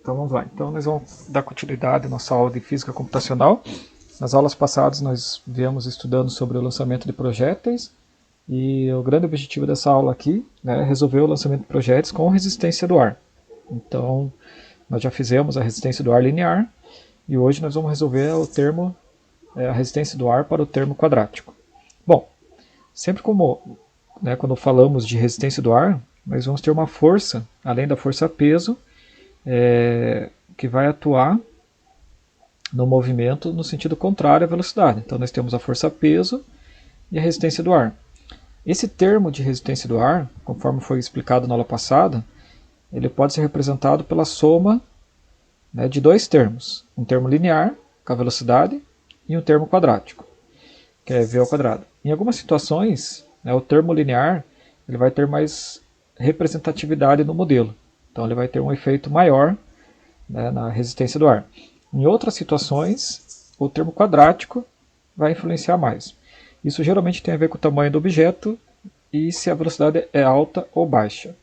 Então vamos lá. Então nós vamos dar continuidade à nossa aula de física computacional. Nas aulas passadas nós viemos estudando sobre o lançamento de projéteis e o grande objetivo dessa aula aqui, né, é resolver o lançamento de projéteis com resistência do ar. Então nós já fizemos a resistência do ar linear e hoje nós vamos resolver a resistência do ar para o termo quadrático. Bom, sempre quando falamos de resistência do ar, nós vamos ter uma força, além da força peso, que vai atuar no movimento no sentido contrário à velocidade. Então nós temos a força peso e a resistência do ar. Esse termo de resistência do ar, conforme foi explicado na aula passada, ele pode ser representado pela soma, né, de dois termos. Um termo linear, com a velocidade, e um termo quadrático, que é v ao quadrado. Em algumas situações, né, o termo linear ele vai ter mais representatividade no modelo. Então ele vai ter um efeito maior, né, na resistência do ar. Em outras situações, o termo quadrático vai influenciar mais. Isso geralmente tem a ver com o tamanho do objeto e se a velocidade é alta ou baixa.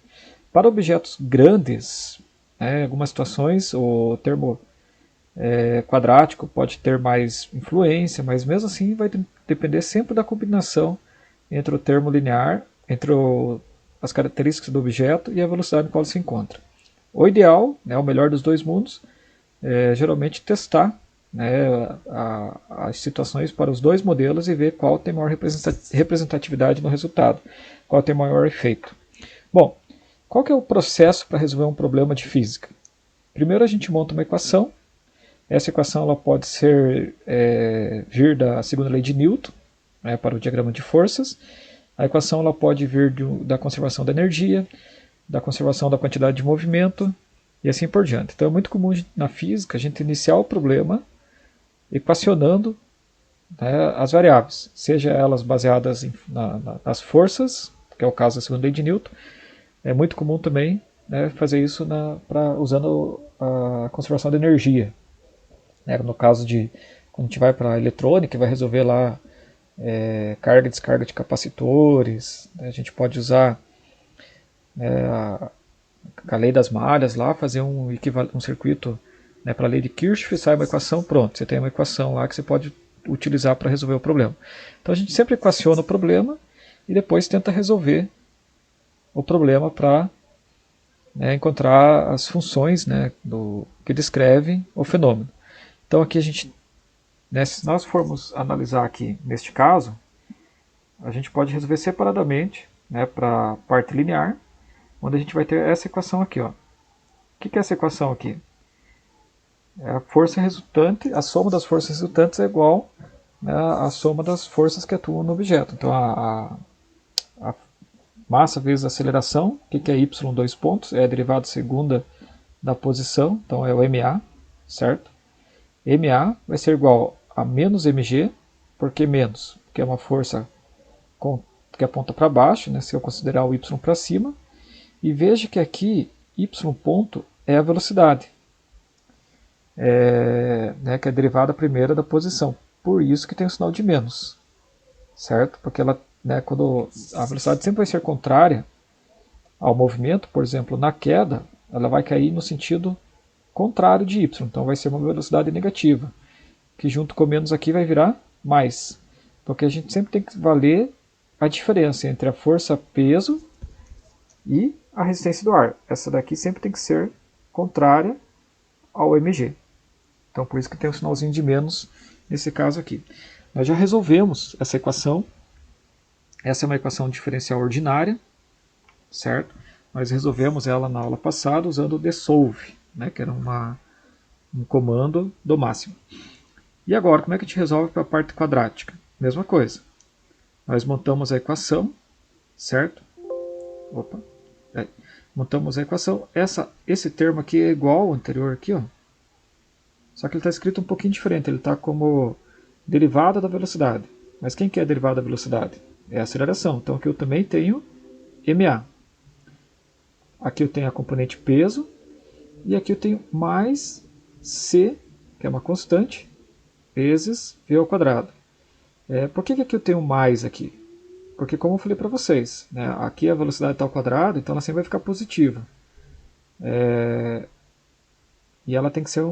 Para objetos grandes, né, em algumas situações o termo quadrático pode ter mais influência, mas mesmo assim vai depender sempre da combinação entre o termo linear, as características do objeto e a velocidade em qual ele se encontra. O ideal, né, o melhor dos dois mundos, é geralmente testar, né, as situações para os dois modelos e ver qual tem maior representatividade no resultado, qual tem maior efeito. Bom, qual que é o processo para resolver um problema de física? Primeiro a gente monta uma equação. Essa equação ela pode vir da segunda lei de Newton, né, para o diagrama de forças. A equação ela pode vir da conservação da energia, da conservação da quantidade de movimento e assim por diante. Então é muito comum na física a gente iniciar o problema equacionando, né, as variáveis, seja elas baseadas nas forças, que é o caso da segunda lei de Newton. É muito comum também, né, fazer isso usando a conservação da energia. No caso de quando a gente vai para a eletrônica, vai resolver lá carga e descarga de capacitores, né, a gente pode usar a lei das malhas lá, fazer um circuito, né, para a lei de Kirchhoff, sai uma equação, pronto, você tem uma equação lá que você pode utilizar para resolver o problema. Então a gente sempre equaciona o problema e depois tenta resolver o problema para, né, encontrar as funções, né, que descrevem o fenômeno. Então aqui a gente, né, se nós formos analisar aqui neste caso, a gente pode resolver separadamente, né, para a parte linear, onde a gente vai ter essa equação aqui. Ó. O que é essa equação aqui? A força resultante, a soma das forças resultantes é igual, né, à soma das forças que atuam no objeto. Então a massa vezes a aceleração, o que é y, dois pontos, é a derivada segunda da posição, então é o ma, certo? ma vai ser igual a menos mg, porque menos? Porque é uma força que aponta para baixo, né, se eu considerar o y para cima, e veja que aqui y ponto é a velocidade, né, que é a derivada primeira da posição, por isso que tem o sinal de menos, certo? Porque ela, né, quando a velocidade sempre vai ser contrária ao movimento, por exemplo, na queda, ela vai cair no sentido contrário de y, então vai ser uma velocidade negativa, que junto com menos aqui vai virar mais, porque a gente sempre tem que valer a diferença entre a força peso e a resistência do ar. Essa daqui sempre tem que ser contrária ao mg, então por isso que tem o sinalzinho de menos nesse caso aqui. Nós já resolvemos essa equação. Essa é uma equação diferencial ordinária, certo? Nós resolvemos ela na aula passada usando o desolve, né, que era um comando do máximo. E agora, como é que a gente resolve para a parte quadrática? Mesma coisa. Nós montamos a equação, certo? Montamos a equação. Esse termo aqui é igual ao anterior aqui, ó. Só que ele está escrito um pouquinho diferente. Ele está como derivada da velocidade. Mas quem que é a derivada da velocidade? É a aceleração. Então aqui eu também tenho ma. Aqui eu tenho a componente peso. E aqui eu tenho mais c, que é uma constante, vezes v ao quadrado. Por que aqui eu tenho mais aqui? Porque como eu falei para vocês, né, aqui a velocidade está ao quadrado, então ela sempre vai ficar positiva. e ela tem que ser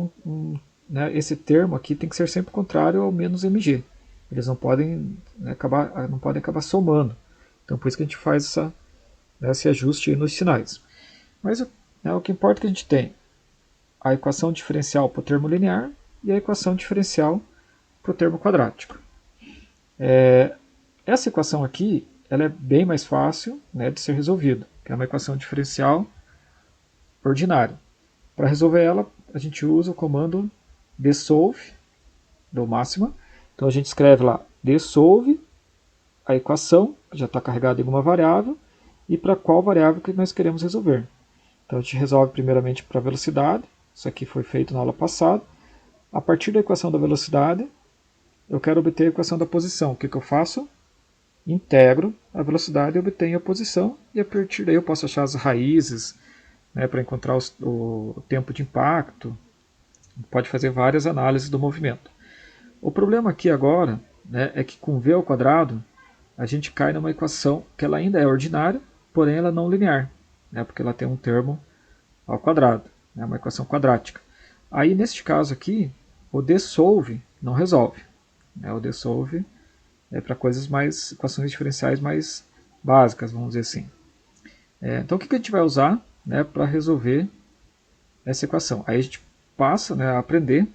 né, esse termo aqui tem que ser sempre contrário ao menos mg. Eles não podem, né, acabar somando. Então por isso que a gente faz esse ajuste nos sinais. Mas né, o que importa é que a gente tem a equação diferencial para o termo linear e a equação diferencial para o termo quadrático. Essa equação aqui ela é bem mais fácil, né, de ser resolvida, que é uma equação diferencial ordinária. Para resolver ela, a gente usa o comando dsolve do máxima. Então a gente escreve lá dsolve a equação, que já está carregada em alguma variável, e para qual variável que nós queremos resolver. Então a gente resolve primeiramente para a velocidade, isso aqui foi feito na aula passada. A partir da equação da velocidade, eu quero obter a equação da posição. O que eu faço? Integro a velocidade e obtenho a posição, e a partir daí eu posso achar as raízes, né, para encontrar o tempo de impacto. Pode fazer várias análises do movimento. O problema aqui agora, né, é que com v ao quadrado a gente cai numa equação que ela ainda é ordinária, porém ela não linear, né, porque ela tem um termo ao quadrado, né, uma equação quadrática. Aí neste caso aqui, o dsolve não resolve, né, o dsolve é para equações diferenciais mais básicas, vamos dizer assim. Então o que a gente vai usar, né, para resolver essa equação? Aí a gente passa, né, a aprender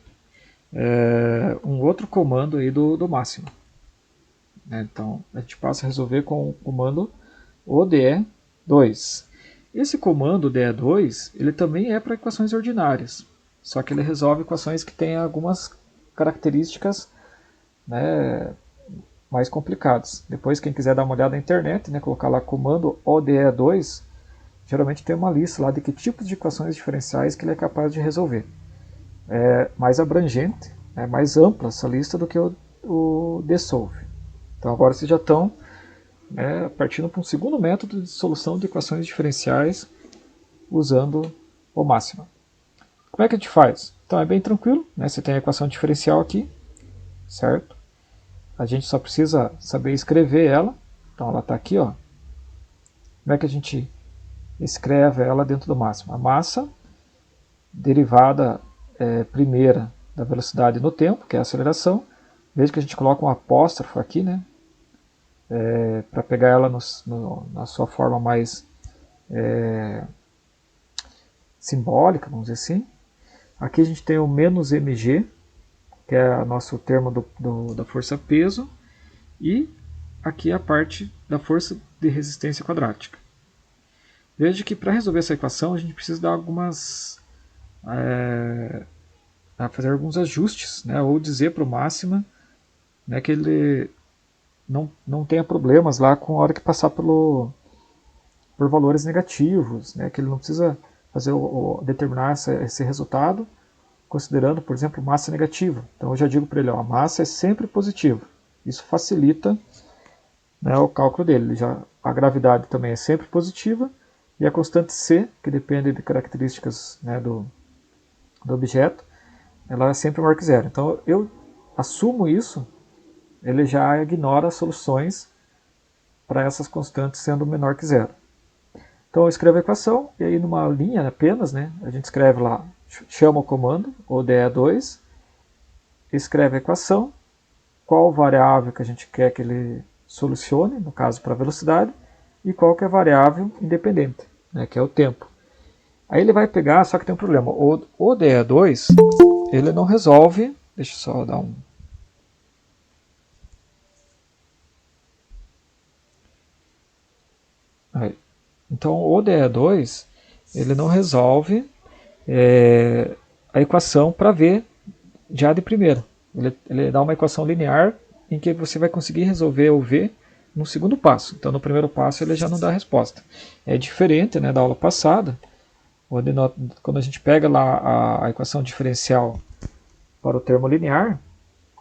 um outro comando aí do máximo. Então a gente passa a resolver com o comando ODE2. Esse comando ODE2 ele também é para equações ordinárias, só que ele resolve equações que têm algumas características, né, mais complicadas. Depois quem quiser dar uma olhada na internet, né, colocar lá comando ODE2, geralmente tem uma lista lá de que tipos de equações diferenciais que ele é capaz de resolver. É mais abrangente, é mais ampla essa lista do que o dsolve. Então agora vocês já estão, né, partindo para um segundo método de solução de equações diferenciais usando o máxima. Como é que a gente faz? Então é bem tranquilo, né? Você tem a equação diferencial aqui, certo? A gente só precisa saber escrever ela. Então ela está aqui, ó. Como é que a gente escreve ela dentro do máximo? A massa, derivada primeira da velocidade no tempo, que é a aceleração. Veja que a gente coloca um apóstrofo aqui, né? Para pegar ela na sua forma mais simbólica, vamos dizer assim. Aqui a gente tem o menos mg, que é o nosso termo da força-peso, e aqui a parte da força de resistência quadrática. Veja que para resolver essa equação a gente precisa dar fazer alguns ajustes, né, ou dizer para o máxima, né, que ele não tenha problemas lá com a hora que passar por valores negativos, né, que ele não precisa determinar esse resultado considerando, por exemplo, massa negativa. Então eu já digo para ele, ó, a massa é sempre positiva. Isso facilita, né, o cálculo dele. A gravidade também é sempre positiva e a constante C, que depende de características, né, do objeto, ela é sempre maior que zero. Então eu assumo isso, ele já ignora as soluções para essas constantes sendo menor que zero. Então eu escrevo a equação e aí numa linha apenas, né, a gente escreve lá, chama o comando, ODE2, escreve a equação, qual variável que a gente quer que ele solucione, no caso para a velocidade, e qual que é a variável independente, né, que é o tempo. Aí ele vai pegar, só que tem um problema, o ODE2 ele não resolve, deixa eu só dar um... Aí. Então o ODE2 ele não resolve a equação para V já de primeira. Ele dá uma equação linear em que você vai conseguir resolver o V no segundo passo. Então no primeiro passo ele já não dá a resposta. É diferente, né, da aula passada, onde quando a gente pega lá a equação diferencial para o termo linear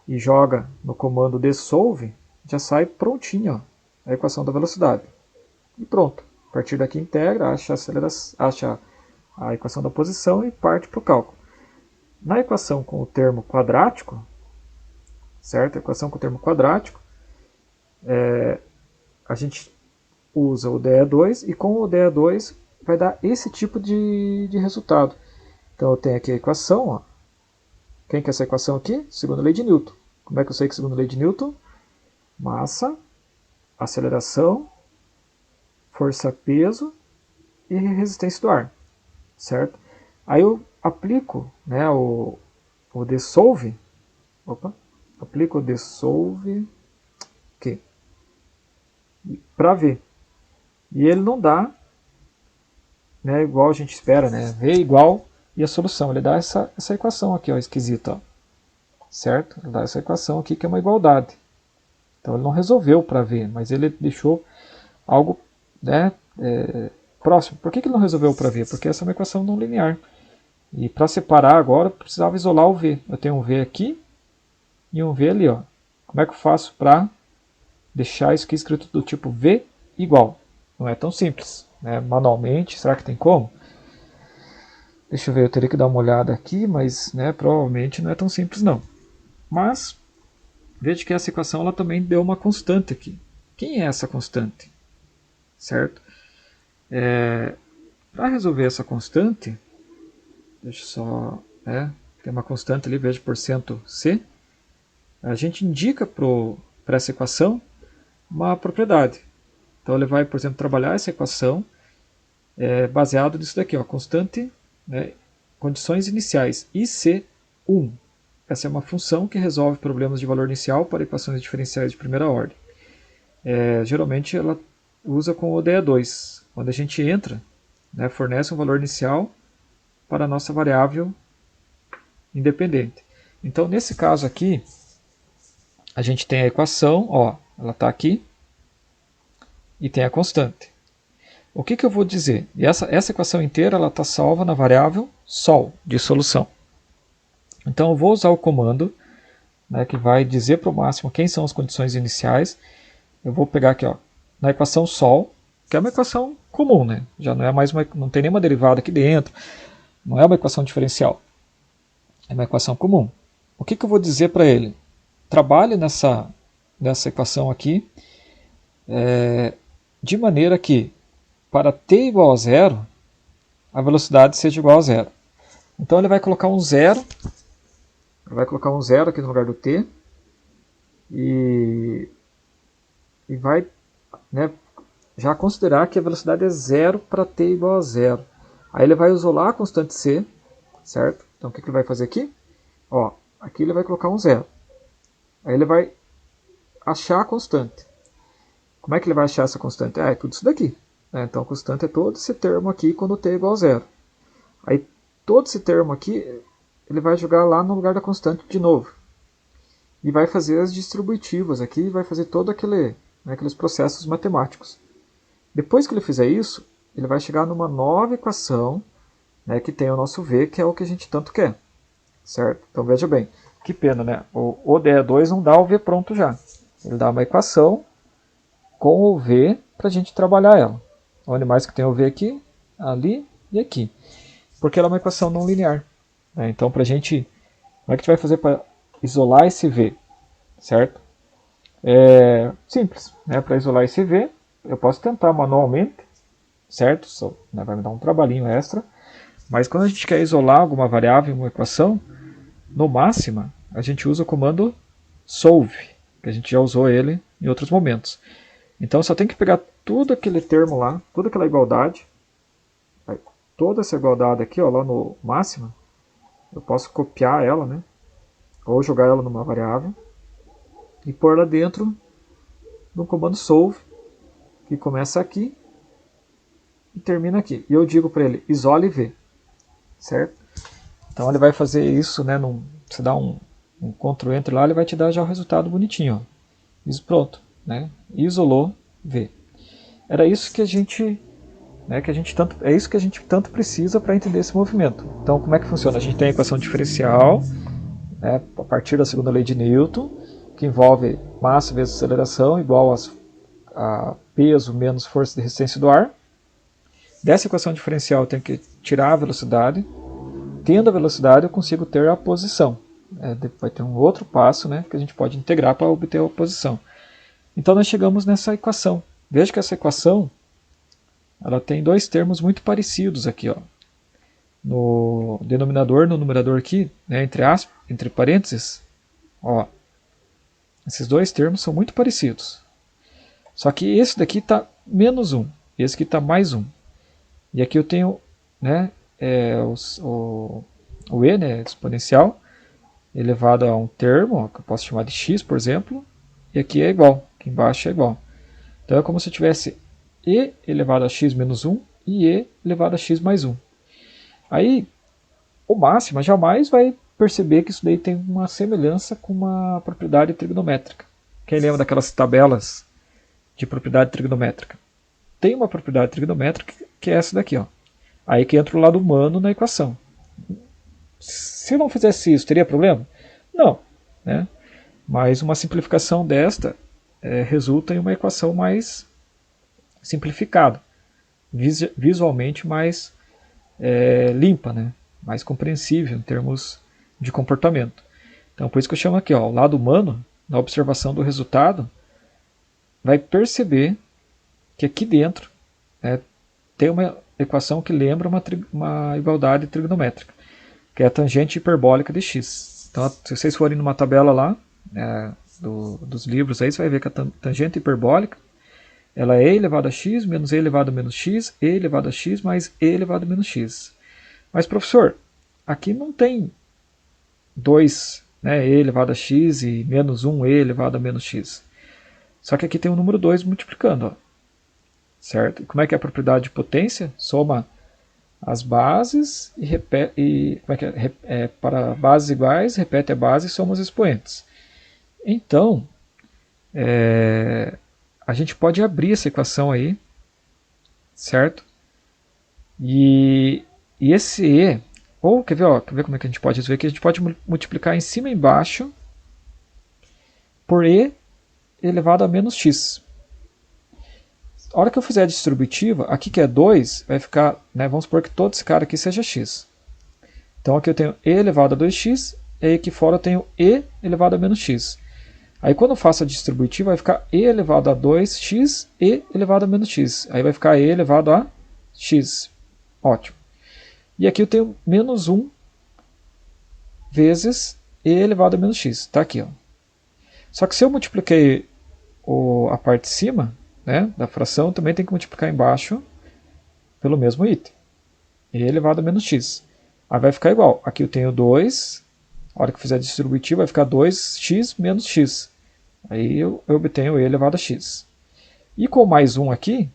e joga no comando dsolve, já sai prontinho, ó, a equação da velocidade. E pronto. A partir daqui integra, acha a equação da posição e parte para o cálculo. Na equação com o termo quadrático, certo? A equação com o termo quadrático, a gente usa o DE2 e com o DE2 vai dar esse tipo de resultado. Então eu tenho aqui a equação, ó. Quem que é essa equação aqui? Segunda lei de Newton. Como é que eu sei que segunda lei de Newton? Massa, aceleração, força-peso e resistência do ar, certo? Aí eu aplico, né, o dissolve, aplico o dissolve aqui, para ver. E ele não dá, né, igual a gente espera, né, V igual e a solução. Ele dá essa equação aqui, ó, esquisita, ó, certo? Ele dá essa equação aqui que é uma igualdade. Então ele não resolveu para V, mas ele deixou algo, né, próximo. Por que ele não resolveu para V? Porque essa é uma equação não linear. E para separar agora, eu precisava isolar o V. Eu tenho um V aqui e um V ali, ó. Como é que eu faço para deixar isso aqui escrito do tipo V igual? Não é tão simples, né? Manualmente, será que tem como? Deixa eu ver, eu teria que dar uma olhada aqui, mas, né, provavelmente não é tão simples não. Mas veja que essa equação ela também deu uma constante aqui. Quem é essa constante? Certo? Para resolver essa constante, deixa eu só, tem uma constante ali, veja, %C. A gente indica para essa equação uma propriedade. Então ele vai, por exemplo, trabalhar essa equação baseado nisso daqui, ó, constante, né, condições iniciais, IC1. Essa é uma função que resolve problemas de valor inicial para equações diferenciais de primeira ordem. Geralmente ela usa com ODE2. Quando a gente entra, né, fornece um valor inicial para a nossa variável independente. Então, nesse caso aqui, a gente tem a equação, ó, ela está aqui, e tem a constante. O que eu vou dizer? Essa equação inteira está salva na variável sol, de solução. Então, eu vou usar o comando, né, que vai dizer para o máximo quem são as condições iniciais. Eu vou pegar aqui, ó, na equação sol, que é uma equação comum, né? Já não é mais não tem nenhuma derivada aqui dentro, não é uma equação diferencial. É uma equação comum. O que eu vou dizer para ele? Trabalhe nessa equação aqui de maneira que, para t igual a zero, a velocidade seja igual a zero. Então ele vai colocar um zero, aqui no lugar do t, e vai, né, já considerar que a velocidade é zero para t igual a zero. Aí ele vai isolar a constante c, certo? Então o que ele vai fazer aqui? Ó, aqui ele vai colocar um zero. Aí ele vai achar a constante. Como é que ele vai achar essa constante? É tudo isso daqui. Né? Então a constante é todo esse termo aqui quando t é igual a zero. Aí todo esse termo aqui, ele vai jogar lá no lugar da constante de novo. E vai fazer as distributivas aqui, vai fazer todo aqueles processos matemáticos. Depois que ele fizer isso, ele vai chegar numa nova equação, né, que tem o nosso V, que é o que a gente tanto quer. Certo? Então veja bem, que pena, né? O ODE2 não dá o V pronto já. Ele dá uma equação com o V para a gente trabalhar ela. Onde mais que tem o V aqui, ali e aqui. Porque ela é uma equação não linear. Né? Então, para a gente, como é que a gente vai fazer para isolar esse V? Certo? É simples. Né? Para isolar esse V, eu posso tentar manualmente, certo? Né? Vai me dar um trabalhinho extra. Mas quando a gente quer isolar alguma variável em uma equação, no máximo, a gente usa o comando solve, que a gente já usou ele em outros momentos. Então só tem que pegar tudo aquele termo lá, toda aquela igualdade, toda essa igualdade aqui, ó, lá no máximo, eu posso copiar ela, né? Ou jogar ela numa variável e pôr lá dentro do comando solve, que começa aqui e termina aqui. E eu digo para ele, isole V, certo? Então ele vai fazer isso, né? Você dá um Ctrl Enter lá, ele vai te dar já o resultado bonitinho. Ó. Isso pronto, né? Isolou V. Era isso que a gente, né? É isso que a gente tanto precisa para entender esse movimento. Então como é que funciona? A gente tem a equação diferencial, né, a partir da segunda lei de Newton, que envolve massa vezes aceleração igual a peso menos força de resistência do ar. Dessa equação diferencial eu tenho que tirar a velocidade. Tendo a velocidade, eu consigo ter a posição. Vai ter um outro passo, né, que a gente pode integrar para obter a posição. Então nós chegamos nessa equação. Veja que essa equação ela tem dois termos muito parecidos aqui. Ó. no denominador, no numerador aqui, né, entre parênteses, ó, esses dois termos são muito parecidos. Só que esse daqui está menos 1, esse aqui está mais 1. E aqui eu tenho, né, o e, né, exponencial, elevado a um termo, ó, que eu posso chamar de x, por exemplo, e aqui é igual, aqui embaixo é igual. Então é como se eu tivesse e elevado a x menos 1 e e elevado a x mais 1. Aí, o máximo jamais vai perceber que isso daí tem uma semelhança com uma propriedade trigonométrica. Quem lembra daquelas tabelas de propriedade trigonométrica? Tem uma propriedade trigonométrica que é essa daqui, ó. Aí que entra o lado humano na equação. Se eu não fizesse isso, teria problema? Não, né? Mas uma simplificação desta resulta em uma equação mais simplificada, visualmente mais limpa, né? Mais compreensível em termos de comportamento. Então, por isso que eu chamo aqui, ó, o lado humano, na observação do resultado, vai perceber que aqui dentro, né, tem uma equação que lembra uma igualdade trigonométrica, que é a tangente hiperbólica de x. Então, se vocês forem numa tabela lá, dos livros, aí você vai ver que a tangente hiperbólica ela é e elevado a x menos e elevado a menos x, e elevado a x mais e elevado a menos x. Mas, professor, aqui não tem 2, né, e elevado a x e menos 1 e elevado a menos x. Só que aqui tem o número 2 multiplicando. Ó. Certo? E como é que é a propriedade de potência? Soma as bases e repete. Como é que é? Para bases iguais, repete a base e soma os expoentes. Então, a gente pode abrir essa equação aí, certo? E esse e, ou quer ver, ó, quer ver como é que a gente pode resolver? Que a gente pode multiplicar em cima e embaixo por e elevado a menos x. A hora que eu fizer a distributiva, aqui que é 2, vai ficar, né, vamos supor que todo esse cara aqui seja x. Então aqui eu tenho e elevado a 2x, e aqui fora eu tenho e elevado a menos x. Aí quando eu faço a distributiva, vai ficar e elevado a 2x e elevado a menos x. Aí vai ficar e elevado a x. Ótimo. E aqui eu tenho menos 1 vezes e elevado a menos x. Está aqui. Ó. Só que se eu multipliquei a parte de cima, né, da fração, também tem que multiplicar embaixo pelo mesmo item. E elevado a menos x. Aí vai ficar igual. Aqui eu tenho 2. A hora que eu fizer a distributiva vai ficar 2x menos x. Aí eu obtenho e elevado a x. E com mais 1 aqui,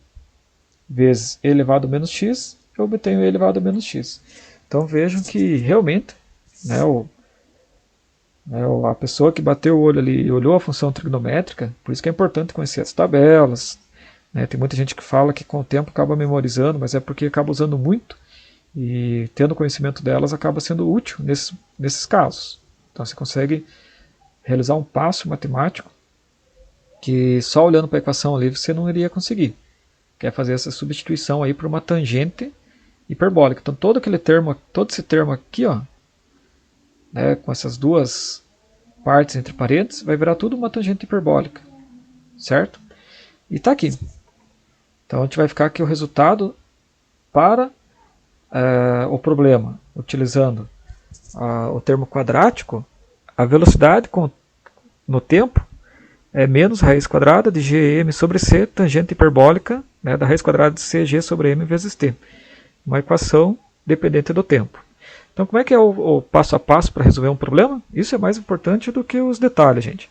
vezes e elevado a menos x, eu obtenho e elevado a menos x. Então vejam que realmente, né, a pessoa que bateu o olho ali e olhou a função trigonométrica, por isso que é importante conhecer as tabelas. Né, tem muita gente que fala que com o tempo acaba memorizando, mas é porque acaba usando muito e tendo conhecimento delas acaba sendo útil nesses casos. Então você consegue realizar um passo matemático que só olhando para a equação ali você não iria conseguir. Que é fazer essa substituição aí por uma tangente hiperbólica. Então todo esse termo aqui, ó, né, com essas duas partes entre parênteses, vai virar tudo uma tangente hiperbólica. Certo? E está aqui. Então a gente vai ficar aqui o resultado para o problema, utilizando o termo quadrático, a velocidade no tempo é menos raiz quadrada de gm sobre c, tangente hiperbólica, né, da raiz quadrada de cg sobre m vezes t. Uma equação dependente do tempo. Então, como é que é o passo a passo para resolver um problema? Isso é mais importante do que os detalhes, gente.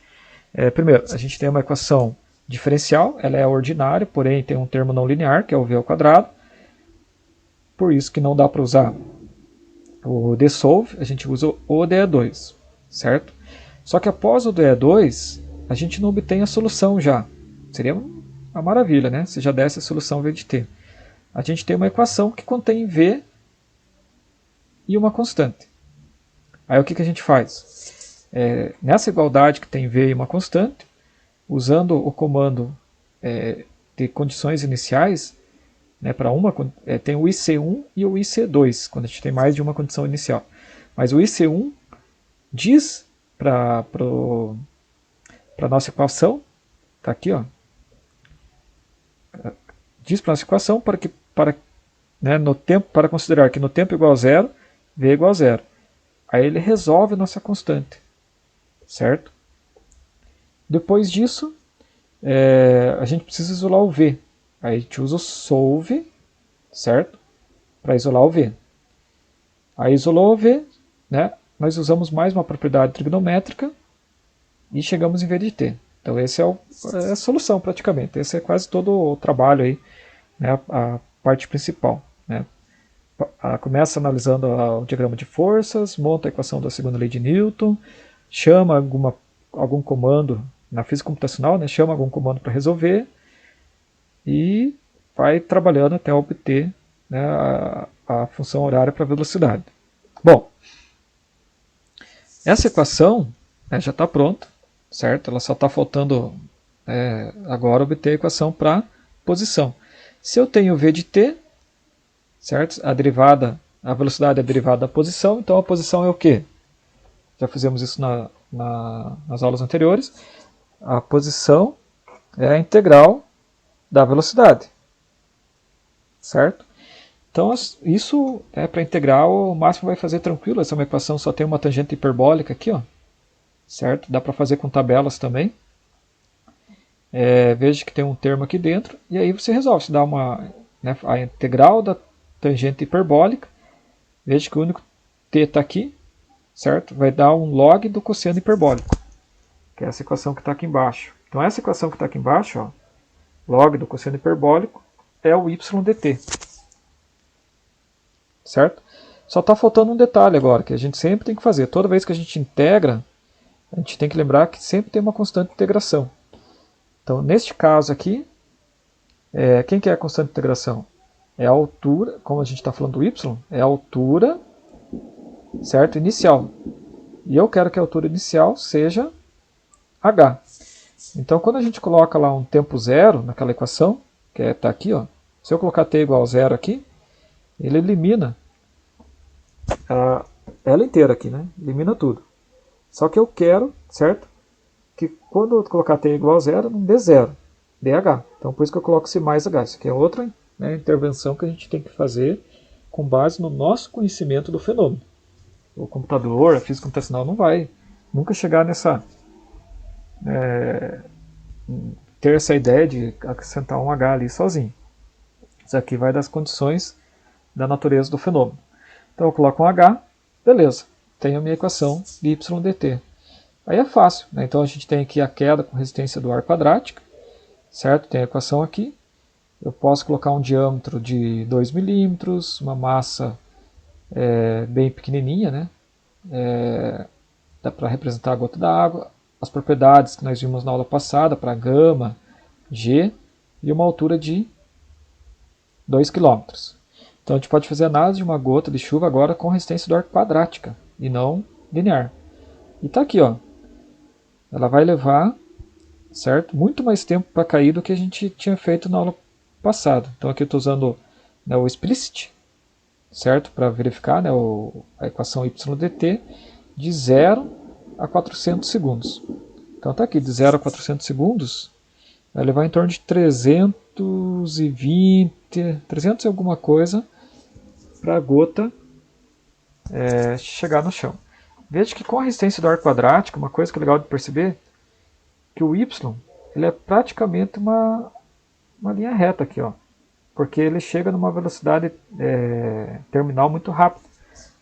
Primeiro, a gente tem uma equação diferencial, ela é ordinária, porém tem um termo não linear, que é o v ao quadrado. Por isso que não dá para usar o dsolve, a gente usa o DE2, certo? Só que após o DE2, a gente não obtém a solução já. Seria uma maravilha, né? Se já desse a solução V de t. A gente tem uma equação que contém V e uma constante. Aí o que a gente faz? Nessa igualdade que tem V e uma constante, usando o comando de condições iniciais, né, para tem o IC1 e o IC2, quando a gente tem mais de uma condição inicial. Mas o IC1 diz para a nossa equação, está aqui, ó, diz para a nossa equação para né, no tempo, para considerar que no tempo igual a zero, V é igual a zero. Aí ele resolve a nossa constante, certo? Depois disso, a gente precisa isolar o V. Aí a gente usa o solve, certo? Para isolar o V. Aí isolou o V, né? Nós usamos mais uma propriedade trigonométrica e chegamos em V de t. Então essa é a solução praticamente. Esse é quase todo o trabalho aí, né? A parte principal, né? Começa analisando o diagrama de forças, monta a equação da segunda lei de Newton, chama algum comando na física computacional, né? Chama algum comando para resolver e vai trabalhando até obter, né, a função horária para velocidade. Bom, essa equação, né, já está pronta, certo? Ela só está faltando agora obter a equação para posição. Se eu tenho v de t, certo? A velocidade é a derivada da posição, então a posição é o quê? Já fizemos isso nas aulas anteriores. A posição é a integral da velocidade, certo? Então isso é para integral, o máximo vai fazer tranquilo. Essa é uma equação, só tem uma tangente hiperbólica aqui, ó, certo? Dá para fazer com tabelas também. Veja que tem um termo aqui dentro, e aí você resolve. Você dá a integral da tangente hiperbólica, veja que o único t está aqui, certo? Vai dar um log do cosseno hiperbólico, que é essa equação que está aqui embaixo. Então essa equação que está aqui embaixo, ó, log do cosseno hiperbólico, é o y dt. Certo? Só está faltando um detalhe agora, que a gente sempre tem que fazer. Toda vez que a gente integra, a gente tem que lembrar que sempre tem uma constante de integração. Então, neste caso aqui, quem que é a constante de integração? É a altura, como a gente está falando do y, é a altura, certo? Inicial. E eu quero que a altura inicial seja h. Então, quando a gente coloca lá um tempo zero naquela equação, que está aqui, ó, se eu colocar t igual a zero aqui, ele elimina ela inteira aqui, né? Elimina tudo. Só que eu quero, certo? Que quando eu colocar t igual a zero, não dê zero, dê h. Então por isso que eu coloco C mais h. Isso aqui é outra, né, intervenção que a gente tem que fazer com base no nosso conhecimento do fenômeno. O computador, a física computacional não vai nunca chegar nessa ter essa ideia de acrescentar um h ali sozinho. Isso aqui vai das condições da natureza do fenômeno. Então eu coloco um h, beleza, tenho a minha equação de y dt. Aí é fácil, né? Então a gente tem aqui a queda com resistência do ar quadrática, certo? Tem a equação aqui. Eu posso colocar um diâmetro de 2 milímetros, uma massa bem pequenininha, né? Dá para representar a gota d'água, as propriedades que nós vimos na aula passada para gama, g, e uma altura de 2 km. Então a gente pode fazer análise de uma gota de chuva agora com resistência do ar quadrática e não linear. E está aqui, ó. Ela vai levar, certo, muito mais tempo para cair do que a gente tinha feito na aula passada. Então aqui eu estou usando, né, o explicit, certo, para verificar, né, a equação y dt de 0 a 400 segundos. Então está aqui, de 0 a 400 segundos, vai levar em torno de 320, 300 e alguma coisa para a gota chegar no chão. Veja que com a resistência do ar quadrático, uma coisa que é legal de perceber, que o y ele é praticamente uma linha reta aqui, ó, porque ele chega numa velocidade terminal muito rápida,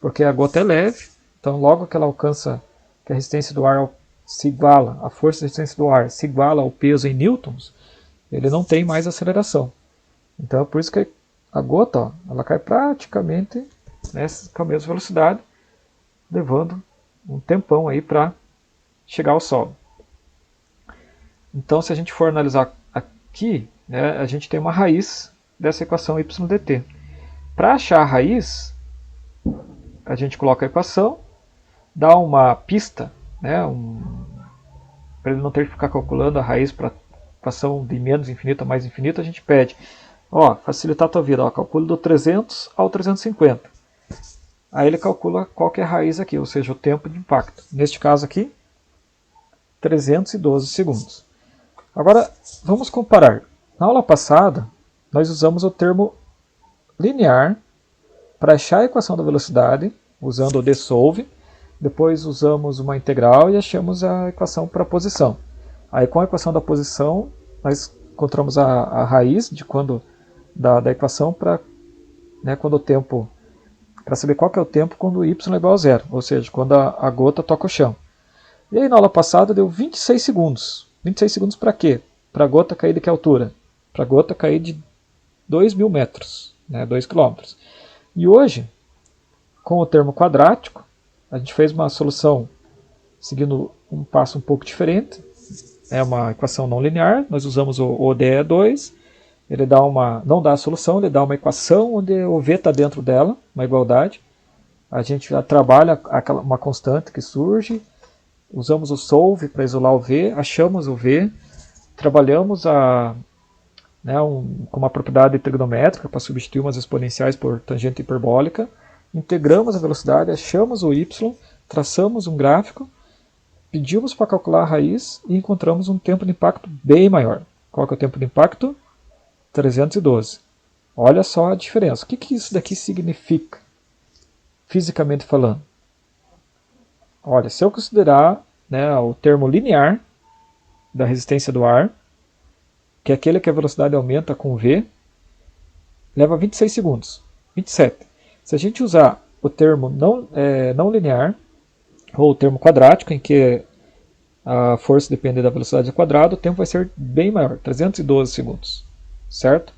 porque a gota é leve, então logo que ela alcança, que a resistência do ar se iguala, a força de resistência do ar se iguala ao peso em newtons, ele não tem mais aceleração. Então é por isso que a gota, ó, ela cai praticamente com a mesma velocidade, levando um tempão aí para chegar ao solo. Então se a gente for analisar aqui, né, a gente tem uma raiz dessa equação y dt. Para achar a raiz, a gente coloca a equação, dá uma pista, né, para ele não ter que ficar calculando a raiz para equação de menos infinito a mais infinito, a gente pede, ó, facilitar a tua vida, ó, calcule do 300 ao 350. Aí ele calcula qual que é a raiz aqui, ou seja, o tempo de impacto. Neste caso aqui, 312 segundos. Agora, vamos comparar. Na aula passada, nós usamos o termo linear para achar a equação da velocidade, usando o DSolve. Depois usamos uma integral e achamos a equação para a posição. Aí com a equação da posição, nós encontramos a raiz de da equação para, né, quando o tempo, para saber qual que é o tempo quando o y é igual a zero, ou seja, quando a gota toca o chão. E aí na aula passada deu 26 segundos. 26 segundos para quê? Para a gota cair de que altura? Para a gota cair de 2.000 metros, né, 2 quilômetros. E hoje, com o termo quadrático, a gente fez uma solução seguindo um passo um pouco diferente. É uma equação não linear, nós usamos o ODE2, ele não dá a solução, ele dá uma equação onde o V está dentro dela, uma igualdade. A gente já trabalha uma constante que surge, usamos o solve para isolar o V, achamos o V, trabalhamos com uma propriedade trigonométrica para substituir umas exponenciais por tangente hiperbólica, integramos a velocidade, achamos o y, traçamos um gráfico, pedimos para calcular a raiz e encontramos um tempo de impacto bem maior. Qual que é o tempo de impacto? 312. Olha só a diferença. O que isso daqui significa, fisicamente falando? Olha, se eu considerar, né, o termo linear da resistência do ar, que é aquele que a velocidade aumenta com V, leva 26 segundos, 27. Se a gente usar o termo não linear, ou o termo quadrático, em que a força depende da velocidade ao quadrado, o tempo vai ser bem maior, 312 segundos, certo?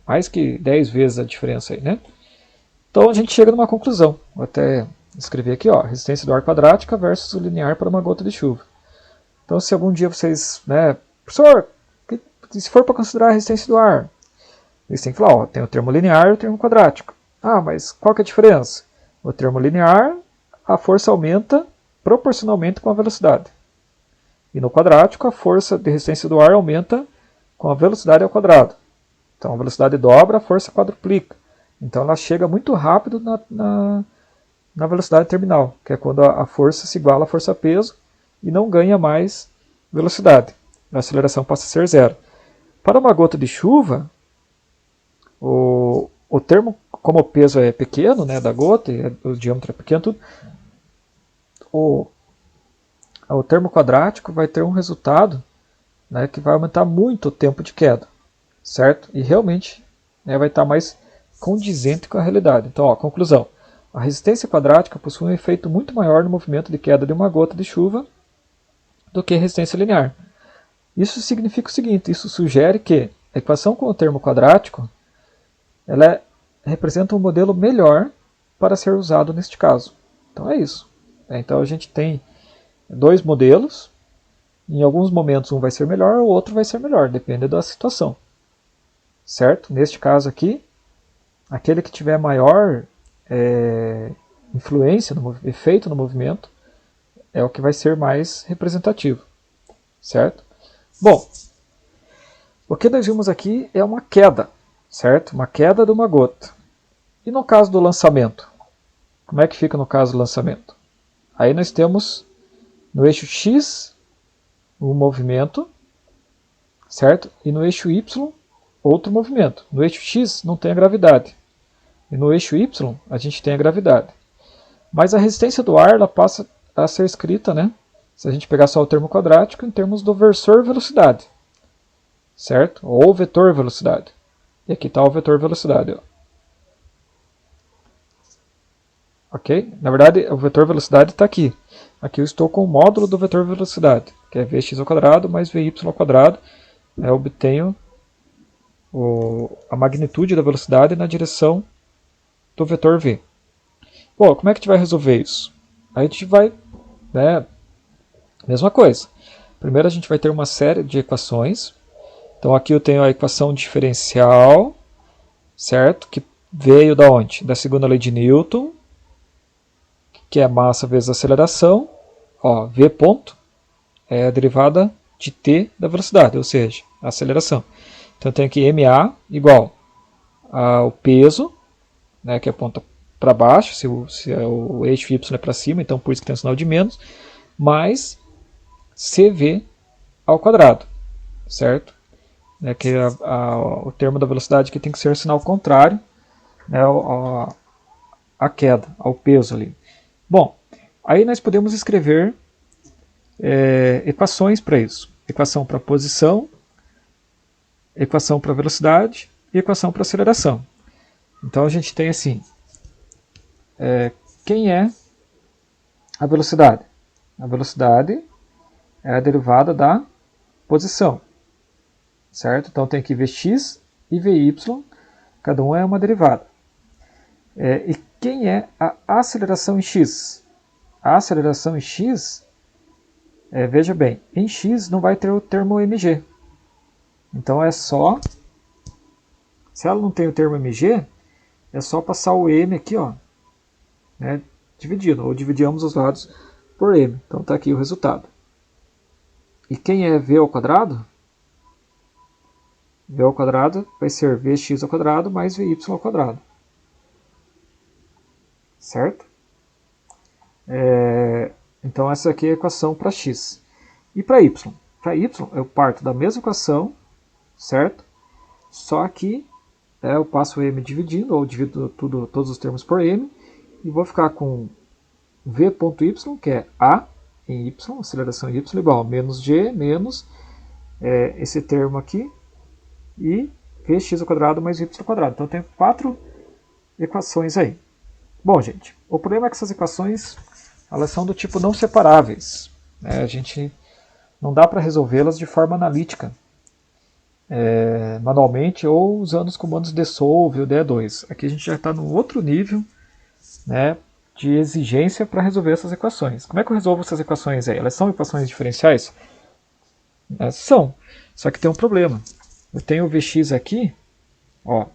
Mais que 10 vezes a diferença aí, né? Então a gente chega numa conclusão. Vou até escrever aqui, ó, resistência do ar quadrática versus o linear para uma gota de chuva. Então se algum dia vocês, né, professor, se for para considerar a resistência do ar, eles têm que falar, ó, tem o termo linear e o termo quadrático. Ah, mas qual que é a diferença? O termo linear, a força aumenta proporcionalmente com a velocidade. E no quadrático, a força de resistência do ar aumenta com a velocidade ao quadrado. Então a velocidade dobra, a força quadruplica. Então ela chega muito rápido na velocidade terminal, que é quando a força se iguala à força-peso e não ganha mais velocidade. A aceleração passa a ser zero. Para uma gota de chuva, o termo, como o peso é pequeno, né, da gota, e o diâmetro é pequeno, tudo, o termo quadrático vai ter um resultado, né, que vai aumentar muito o tempo de queda, certo? E realmente, né, vai estar mais condizente com a realidade. Então, ó, conclusão. A resistência quadrática possui um efeito muito maior no movimento de queda de uma gota de chuva do que a resistência linear. Isso significa o seguinte, isso sugere que a equação com o termo quadrático ela representa um modelo melhor para ser usado neste caso. Então é isso. Então a gente tem dois modelos, em alguns momentos um vai ser melhor, o outro vai ser melhor, depende da situação. Certo? Neste caso aqui, aquele que tiver maior influência, efeito no movimento, é o que vai ser mais representativo. Certo? Bom, o que nós vimos aqui é uma queda, certo? Uma queda de uma gota. E no caso do lançamento? Como é que fica no caso do lançamento? Aí nós temos no eixo X um movimento, certo? E no eixo Y outro movimento. No eixo X não tem a gravidade. E no eixo Y a gente tem a gravidade. Mas a resistência do ar ela passa a ser escrita, né? Se a gente pegar só o termo quadrático, em termos do versor velocidade, certo? Ou vetor velocidade. E aqui está o vetor velocidade. Ó. Ok? Na verdade, o vetor velocidade está aqui. Aqui eu estou com o módulo do vetor velocidade, que é Vx ao quadrado mais Vy ao quadrado. Eu obtenho a magnitude da velocidade na direção do vetor V. Bom, como é que a gente vai resolver isso? A gente vai, né, mesma coisa. Primeiro a gente vai ter uma série de equações. Então aqui eu tenho a equação diferencial, certo? Que veio da onde? Da segunda lei de Newton, que é massa vezes aceleração. Ó, V ponto é a derivada de t da velocidade, ou seja, a aceleração. Então eu tenho aqui ma igual ao peso, né, que aponta para baixo, se o eixo y é para cima, então por isso que tem o sinal de menos, mais cv ao quadrado, certo? né, que o termo da velocidade aqui tem que ser sinal contrário, né, à queda, ao peso ali. Bom, aí nós podemos escrever equações para isso. Equação para posição, equação para velocidade e equação para aceleração. Então a gente tem assim, quem é a velocidade? A velocidade é a derivada da posição, certo? Então tem aqui Vx e Vy, cada um é uma derivada. E quem é a aceleração em x? A aceleração em x, veja bem, em x não vai ter o termo mg. Então é só, se ela não tem o termo mg, é só passar o m aqui, ó, né, dividido, ou dividimos os lados por m. Então está aqui o resultado. E quem é v ao quadrado? V ao quadrado vai ser vx ao quadrado mais vy ao quadrado. Certo? Então essa aqui é a equação para x. E para y? Para y eu parto da mesma equação, certo? Só que eu passo m dividindo, ou divido todos os termos por m, e vou ficar com v.y, que é a em y, aceleração em y, igual a menos g, menos esse termo aqui, e vx ao quadrado mais y ao quadrado. Então eu tenho 4 equações aí. Bom, gente, o problema é que essas equações elas são do tipo não separáveis. A gente não dá para resolvê-las de forma analítica, manualmente ou usando os comandos dsolve ou de2. Aqui a gente já está num outro nível, né, de exigência para resolver essas equações. Como é que eu resolvo essas equações aí? Elas são equações diferenciais? São, só que tem um problema. Eu tenho o Vx aqui, ó,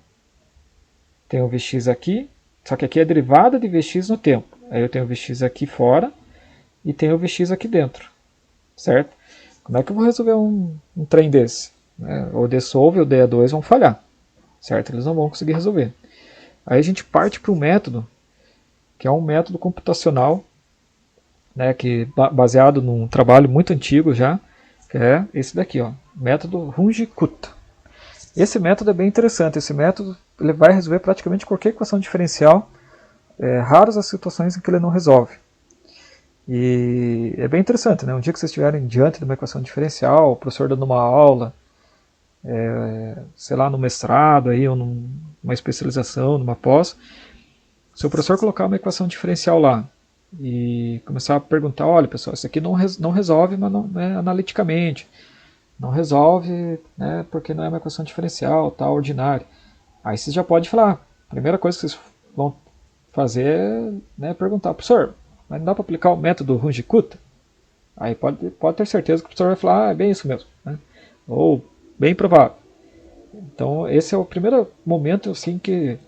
tenho o Vx aqui, só que aqui é a derivada de Vx no tempo. Aí eu tenho o Vx aqui fora e tenho o Vx aqui dentro, certo? Como é que eu vou resolver um trem desse? O dsolve ou o de2 vão falhar, certo? Eles não vão conseguir resolver. Aí a gente parte para um método, que é um método computacional, né, que baseado num trabalho muito antigo já, que é esse daqui, ó, método Runge-Kutta. Esse método é bem interessante. Esse método ele vai resolver praticamente qualquer equação diferencial. Raras as situações em que ele não resolve. E é bem interessante, né? Um dia que vocês estiverem diante de uma equação diferencial, o professor dando uma aula, sei lá, no mestrado, aí, ou numa especialização, numa pós, se o professor colocar uma equação diferencial lá e começar a perguntar, olha pessoal, isso aqui não resolve, mas não é analiticamente, não resolve, né, porque não é uma equação diferencial, tá, ordinária. Aí vocês já podem falar, a primeira coisa que vocês vão fazer é, né, perguntar, professor, mas não dá para aplicar o método Runge-Kutta? Aí pode ter certeza que o professor vai falar, é bem isso mesmo, né? Ou bem provável. Então esse é o primeiro momento assim que,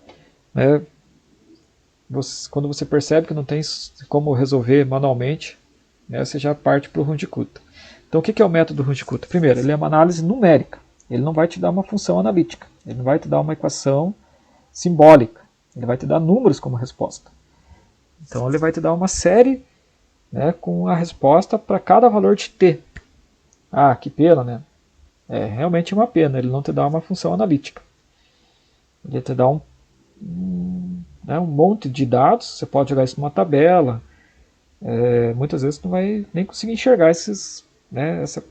né, quando você percebe que não tem como resolver manualmente, né, você já parte para o Runge-Kutta. Então o que é o método Runge-Kutta? Primeiro, ele é uma análise numérica. Ele não vai te dar uma função analítica. Ele não vai te dar uma equação simbólica. Ele vai te dar números como resposta. Então ele vai te dar uma série, né, com a resposta para cada valor de t. Ah, que pena, né? É realmente uma pena. Ele não te dá uma função analítica. Ele te dá um monte de dados. Você pode jogar isso numa tabela. Muitas vezes você não vai nem conseguir enxergar esses, né, se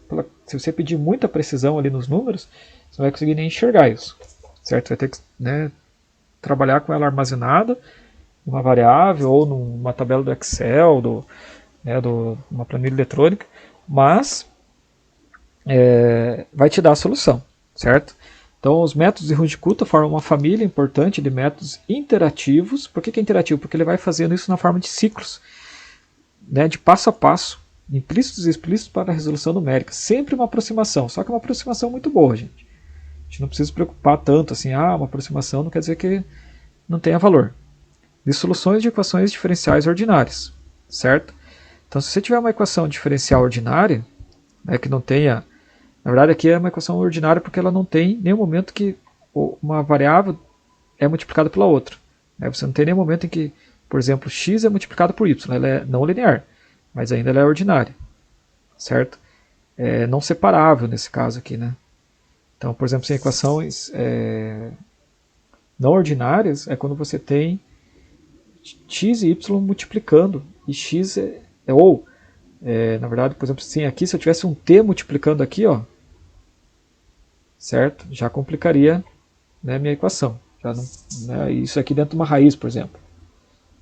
você pedir muita precisão ali nos números, você não vai conseguir nem enxergar isso, certo? Vai ter que, né, trabalhar com ela armazenada numa variável ou numa tabela do Excel, uma planilha eletrônica, mas vai te dar a solução, certo? Então os métodos de Runge-Kutta formam uma família importante de métodos interativos. Por que é interativo? Porque ele vai fazendo isso na forma de ciclos, né, de passo a passo, implícitos e explícitos para a resolução numérica. Sempre uma aproximação, só que uma aproximação muito boa, gente. A gente não precisa se preocupar tanto assim, uma aproximação não quer dizer que não tenha valor. De soluções de equações diferenciais ordinárias, certo? Então se você tiver uma equação diferencial ordinária, né, que não tenha... Na verdade aqui é uma equação ordinária porque ela não tem nenhum momento que uma variável é multiplicada pela outra. Né? Você não tem nenhum momento em que, por exemplo, x é multiplicado por y. Ela é não linear, mas ainda ela é ordinária, certo? É não separável nesse caso aqui, né? Então, por exemplo, em equações não ordinárias, é quando você tem x e y multiplicando, e x na verdade, por exemplo, assim, aqui, se eu tivesse um t multiplicando aqui, ó, certo? Já complicaria, né, minha equação. Já não, né, isso aqui dentro de uma raiz, por exemplo.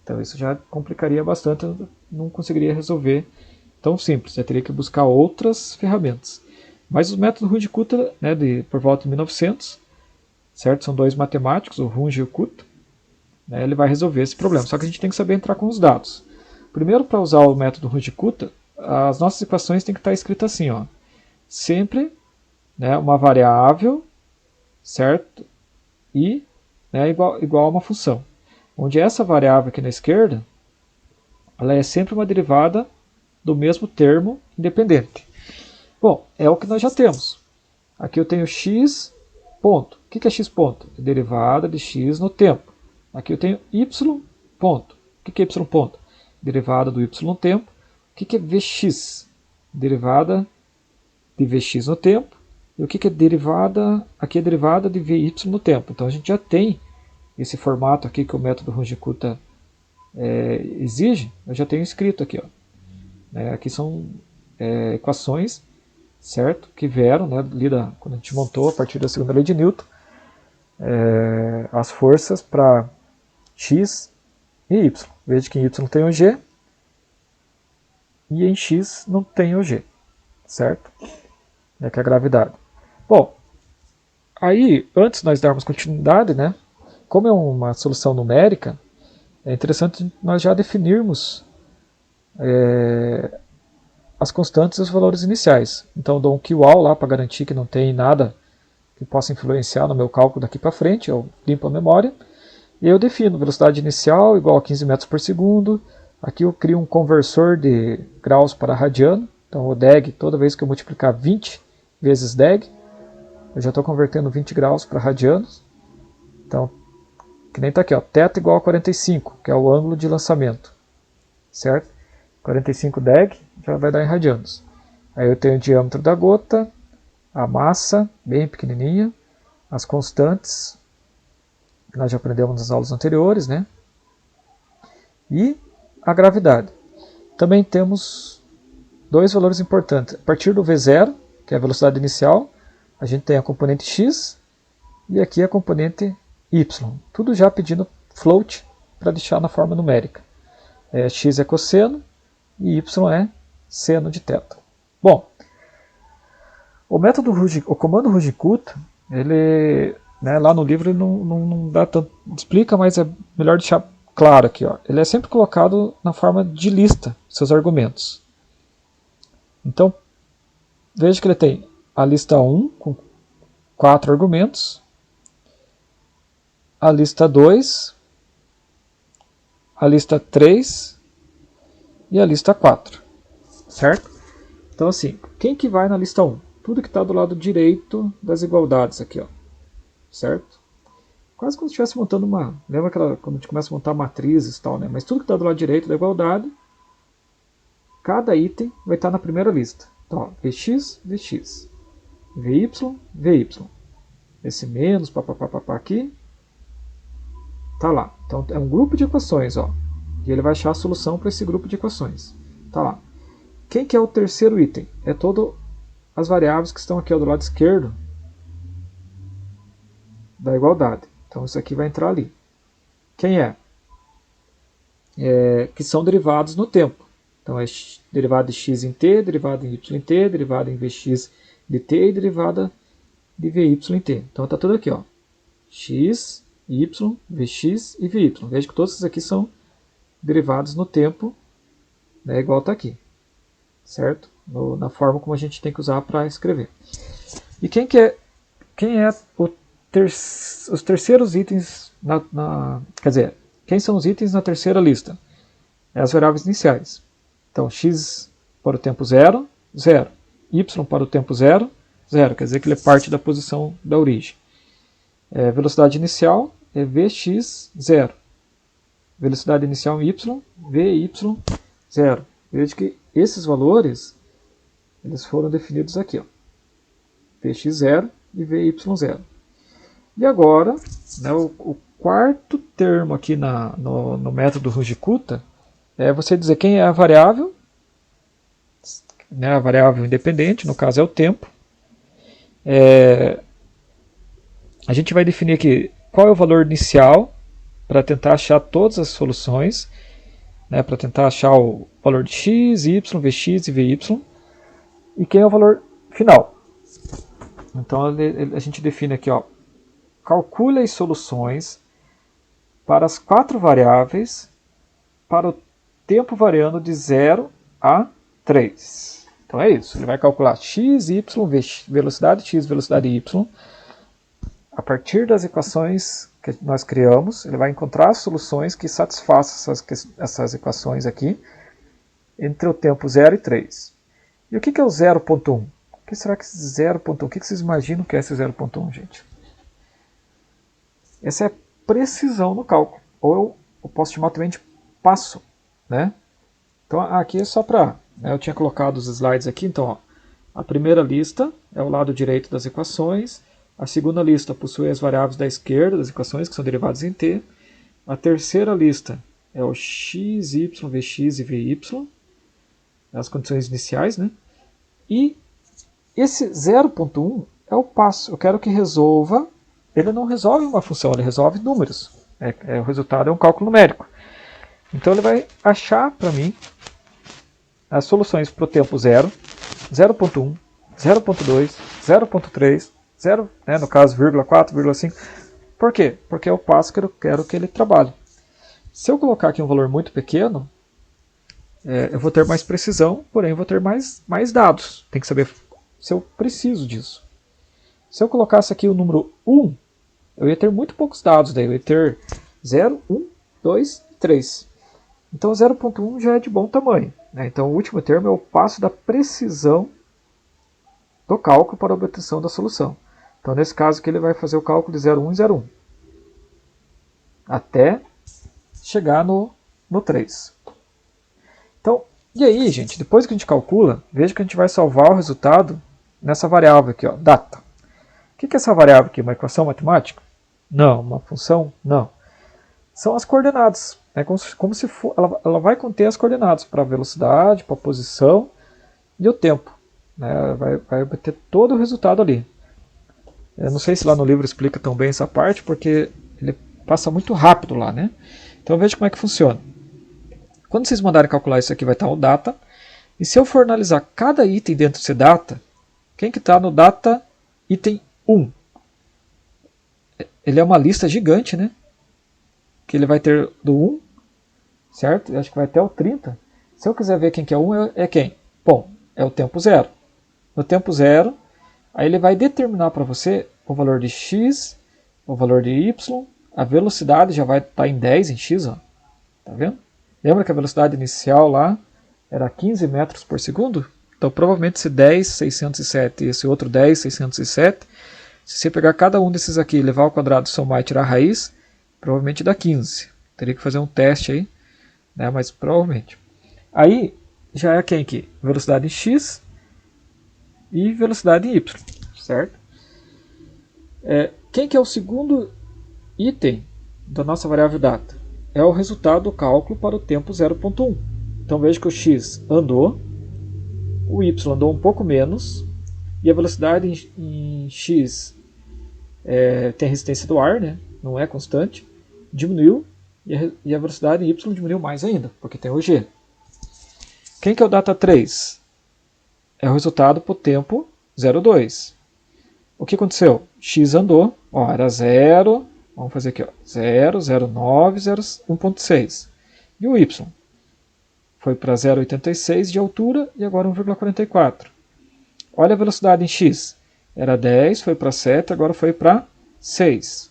Então isso já complicaria bastante, eu não conseguiria resolver tão simples, eu teria que buscar outras ferramentas. Mas os métodos Runge-Kutta, né, por volta de 1900, certo? São dois matemáticos, o Runge e o Kutta, né, ele vai resolver esse problema. Só que a gente tem que saber entrar com os dados. Primeiro, para usar o método Runge-Kutta, as nossas equações têm que estar escritas assim, ó, sempre, né, uma variável, certo? E, né, igual a uma função. Onde essa variável aqui na esquerda, ela é sempre uma derivada do mesmo termo independente. Bom, é o que nós já temos. Aqui eu tenho x ponto. O que é x ponto? É derivada de x no tempo. Aqui eu tenho y ponto. O que é y ponto? Derivada do y no tempo. O que é vx? Derivada de vx no tempo. E o que é derivada? Aqui é derivada de vy no tempo. Então a gente já tem esse formato aqui que o método Runge-Kutta exige. Eu já tenho escrito aqui, ó. Aqui são equações, certo? Que vieram, né, quando a gente montou a partir da segunda lei de Newton, as forças para x e y. Veja que em y tem o g e em x não tem o g, certo? Que é a gravidade. Bom, aí antes de nós darmos continuidade, né, como é uma solução numérica, é interessante nós já definirmos as constantes e os valores iniciais. Então eu dou um QAL lá para garantir que não tem nada que possa influenciar no meu cálculo daqui para frente, eu limpo a memória. E eu defino velocidade inicial igual a 15 metros por segundo. Aqui eu crio um conversor de graus para radiano. Então o deg, toda vez que eu multiplicar 20 vezes deg, eu já estou convertendo 20 graus para radianos. Então, que nem está aqui, ó, θ igual a 45, que é o ângulo de lançamento, certo? 45 deg já vai dar em radianos. Aí eu tenho o diâmetro da gota, a massa, bem pequenininha, as constantes, que nós já aprendemos nas aulas anteriores, né? E a gravidade. Também temos dois valores importantes. A partir do V0, que é a velocidade inicial, a gente tem a componente x e aqui a componente y. Tudo já pedindo float para deixar na forma numérica. X é cosseno e y é seno de θ. Bom, o comando Runge-Kutta, ele, né, lá no livro ele não dá tanto, explica, mas é melhor deixar claro aqui, ó. Ele é sempre colocado na forma de lista, seus argumentos. Então, veja que ele tem a lista 1 com 4 argumentos, a lista 2, a lista 3 e a lista 4, certo? Então assim, quem que vai na lista 1? Tudo que está do lado direito das igualdades aqui, ó, certo? Quase como se estivesse montando uma... Lembra quando a gente começa a montar matrizes e tal, né? Mas tudo que está do lado direito da igualdade, cada item vai estar na primeira lista. Então, ó, Vx, Vx, Vy, Vy. Esse menos, papapá aqui, tá lá. Então é um grupo de equações, ó. E ele vai achar a solução para esse grupo de equações. Tá lá. Quem que é o terceiro item? É todas as variáveis que estão aqui ó, do lado esquerdo da igualdade. Então isso aqui vai entrar ali. Quem é? Que são derivados no tempo. Então é derivada de x em t, derivada em y em t, derivada em vx de t e derivada de vy em t. Então está tudo aqui, ó. X, y, vx e vy. Veja que todos esses aqui são derivados no tempo, né, igual está aqui, certo? Na forma como a gente tem que usar para escrever. E quem é os terceiros itens quer dizer, quem são os itens na terceira lista? É as variáveis iniciais. Então, x para o tempo 0, 0. Y para o tempo 0, 0. Quer dizer que ele é parte da posição da origem. Velocidade inicial é Vx, 0. Velocidade inicial em y, Vy, 0. Veja que esses valores eles foram definidos aqui. Ó. Vx0 e VY0. E agora, né, o quarto termo aqui no método Ruji-Kutta é você dizer quem é a variável, né, a variável independente, no caso é o tempo. A gente vai definir aqui qual é o valor inicial para tentar achar todas as soluções, né, para tentar achar o valor de x, y, vx e vy, e quem é o valor final. Então a gente define aqui, ó, calcule as soluções para as 4 variáveis para o tempo variando de 0 a 3. Então é isso, ele vai calcular x, y, velocidade x, velocidade y. A partir das equações que nós criamos, ele vai encontrar as soluções que satisfaçam essas equações aqui entre o tempo 0 e 3. E o que é o 0.1? O que será que é 0.1? O que vocês imaginam que é esse 0.1, gente? Essa é a precisão no cálculo, ou eu posso chamar também de passo, né? Então aqui é só para... eu tinha colocado os slides aqui, então ó, a primeira lista é o lado direito das equações, a segunda lista possui as variáveis da esquerda das equações, que são derivadas em t, a terceira lista é o x, y, vx e vy, as condições iniciais, né? E esse 0.1 é o passo, eu quero que resolva, ele não resolve uma função, ele resolve números, o resultado é um cálculo numérico. Então ele vai achar para mim as soluções para o tempo 0, 0.1, 0.2, 0.3, 0, né, no caso, 0,4, 0,5. Por quê? Porque é o passo que eu quero que ele trabalhe. Se eu colocar aqui um valor muito pequeno, eu vou ter mais precisão, porém vou ter mais dados. Tem que saber se eu preciso disso. Se eu colocasse aqui o número 1, eu ia ter muito poucos dados, daí eu ia ter 0, 1, 2 e 3. Então 0.1 já é de bom tamanho, né? Então o último termo é o passo da precisão do cálculo para a obtenção da solução. Então nesse caso aqui ele vai fazer o cálculo de 0,1 e 0,1 até chegar no 3. Então, e aí, gente, depois que a gente calcula, veja que a gente vai salvar o resultado nessa variável aqui, ó, data. O que é essa variável aqui? Uma equação matemática? Não. Uma função? Não. São as coordenadas. É como se for, ela vai conter as coordenadas para a velocidade, para a posição e o tempo. Né? Vai obter todo o resultado ali. Eu não sei se lá no livro explica tão bem essa parte, porque ele passa muito rápido lá, né? Então veja como é que funciona. Quando vocês mandarem calcular isso aqui, vai estar o data. E se eu for analisar cada item dentro desse data, quem que está no data item 1? Ele é uma lista gigante, né? Que ele vai ter do 1, certo? Eu acho que vai até o 30. Se eu quiser ver quem que é 1, é quem? Bom, é o tempo 0. No tempo 0, aí ele vai determinar para você o valor de x, o valor de y, a velocidade já vai estar em 10 em x, ó. Tá vendo? Lembra que a velocidade inicial lá era 15 metros por segundo? Então provavelmente esse 10.607 e esse outro 10.607, se você pegar cada um desses aqui, levar ao quadrado, somar e tirar a raiz, provavelmente dá 15. Teria que fazer um teste aí, né? Mas provavelmente. Aí já é quem aqui? Velocidade em x e velocidade em y, certo? Quem que é o segundo item da nossa variável data? É o resultado do cálculo para o tempo 0.1. Então veja que o x andou, o y andou um pouco menos, e a velocidade em x tem a resistência do ar, né? Não é constante, diminuiu, e a velocidade em y diminuiu mais ainda, porque tem o g. Quem que é o data 3? É o resultado para o tempo 0,2. O que aconteceu? X andou, ó, era 0, vamos fazer aqui, ó, 0, 0,9, 1.6. E o y? Foi para 0,86 de altura e agora 1,44. Olha a velocidade em x. Era 10, foi para 7, agora foi para 6.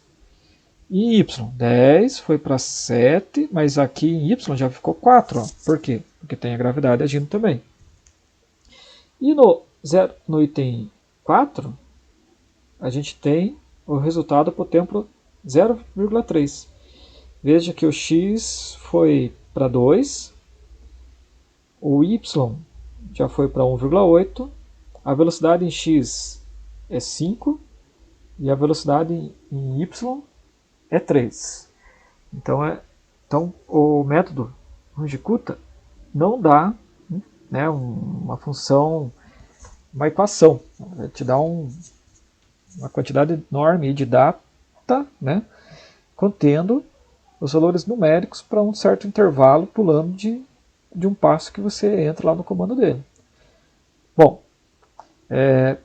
E y? 10, foi para 7, mas aqui em y já ficou 4. Ó. Por quê? Porque tem a gravidade agindo também. E no item 4, a gente tem o resultado para o tempo 0,3. Veja que o x foi para 2, o y já foi para 1,8, a velocidade em x é 5 e a velocidade em y é 3. Então o método Runge-Kutta não dá, né, uma função, uma equação. Ele te dá uma quantidade enorme de data, né, contendo os valores numéricos para um certo intervalo, pulando de um passo que você entra lá no comando dele. Bom,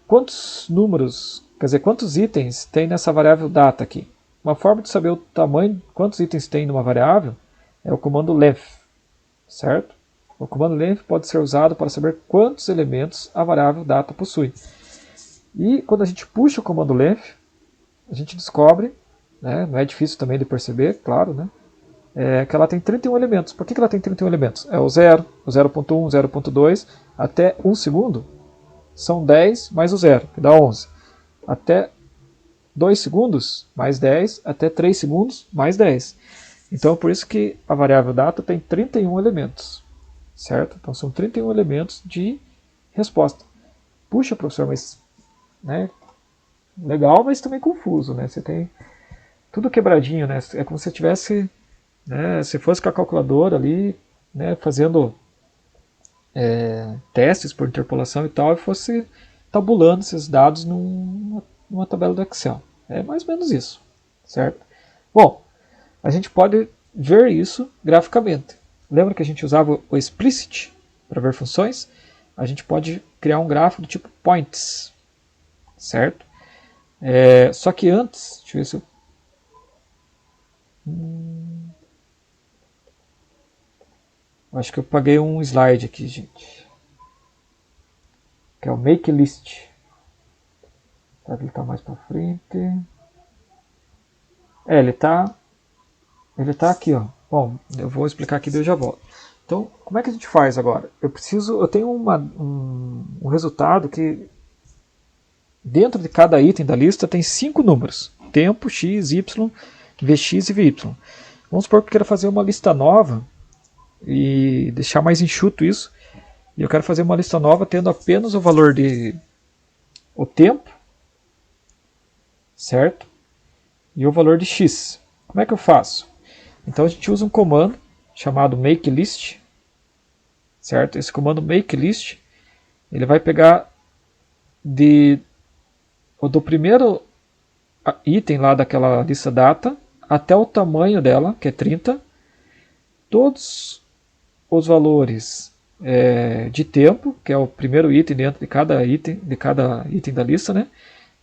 quantos números, quer dizer, quantos itens tem nessa variável data aqui? Uma forma de saber o tamanho, quantos itens tem numa variável, é o comando length, certo? O comando length pode ser usado para saber quantos elementos a variável data possui. E quando a gente puxa o comando length, a gente descobre, né, não é difícil também de perceber, claro, né, que ela tem 31 elementos. Por que ela tem 31 elementos? É o 0, o 0.1, 0.2, até 1 segundo, são 10 mais o 0, que dá 11. Até 2 segundos, mais 10, até 3 segundos, mais 10. Então, por isso que a variável data tem 31 elementos, certo? Então, são 31 elementos de resposta. Puxa, professor, mas, né, legal, mas também confuso, né? Você tem tudo quebradinho, né? É como se tivesse, né, se fosse com a calculadora ali, né, fazendo testes por interpolação e tal, e fosse tabulando esses dados numa tabela do Excel. É mais ou menos isso, certo? Bom, a gente pode ver isso graficamente. Lembra que a gente usava o explicit para ver funções? A gente pode criar um gráfico do tipo points, certo? Só que antes, deixa eu ver se eu... acho que eu paguei um slide aqui, gente. Que é o make list. Ele está mais para frente. Ele está aqui, ó. Bom, eu vou explicar aqui e eu já volto. Então, como é que a gente faz agora? Eu tenho um resultado que dentro de cada item da lista tem 5 números: tempo, x, y, vx e vy. Vamos supor que eu quero fazer uma lista nova e deixar mais enxuto isso. E eu quero fazer uma lista nova tendo apenas o valor de o tempo, certo? E o valor de x. Como é que eu faço? Então a gente usa um comando chamado makeList, certo? Esse comando makeList, ele vai pegar do primeiro item lá daquela lista data até o tamanho dela, que é 30, todos os valores de tempo, que é o primeiro item dentro de cada item da lista, né?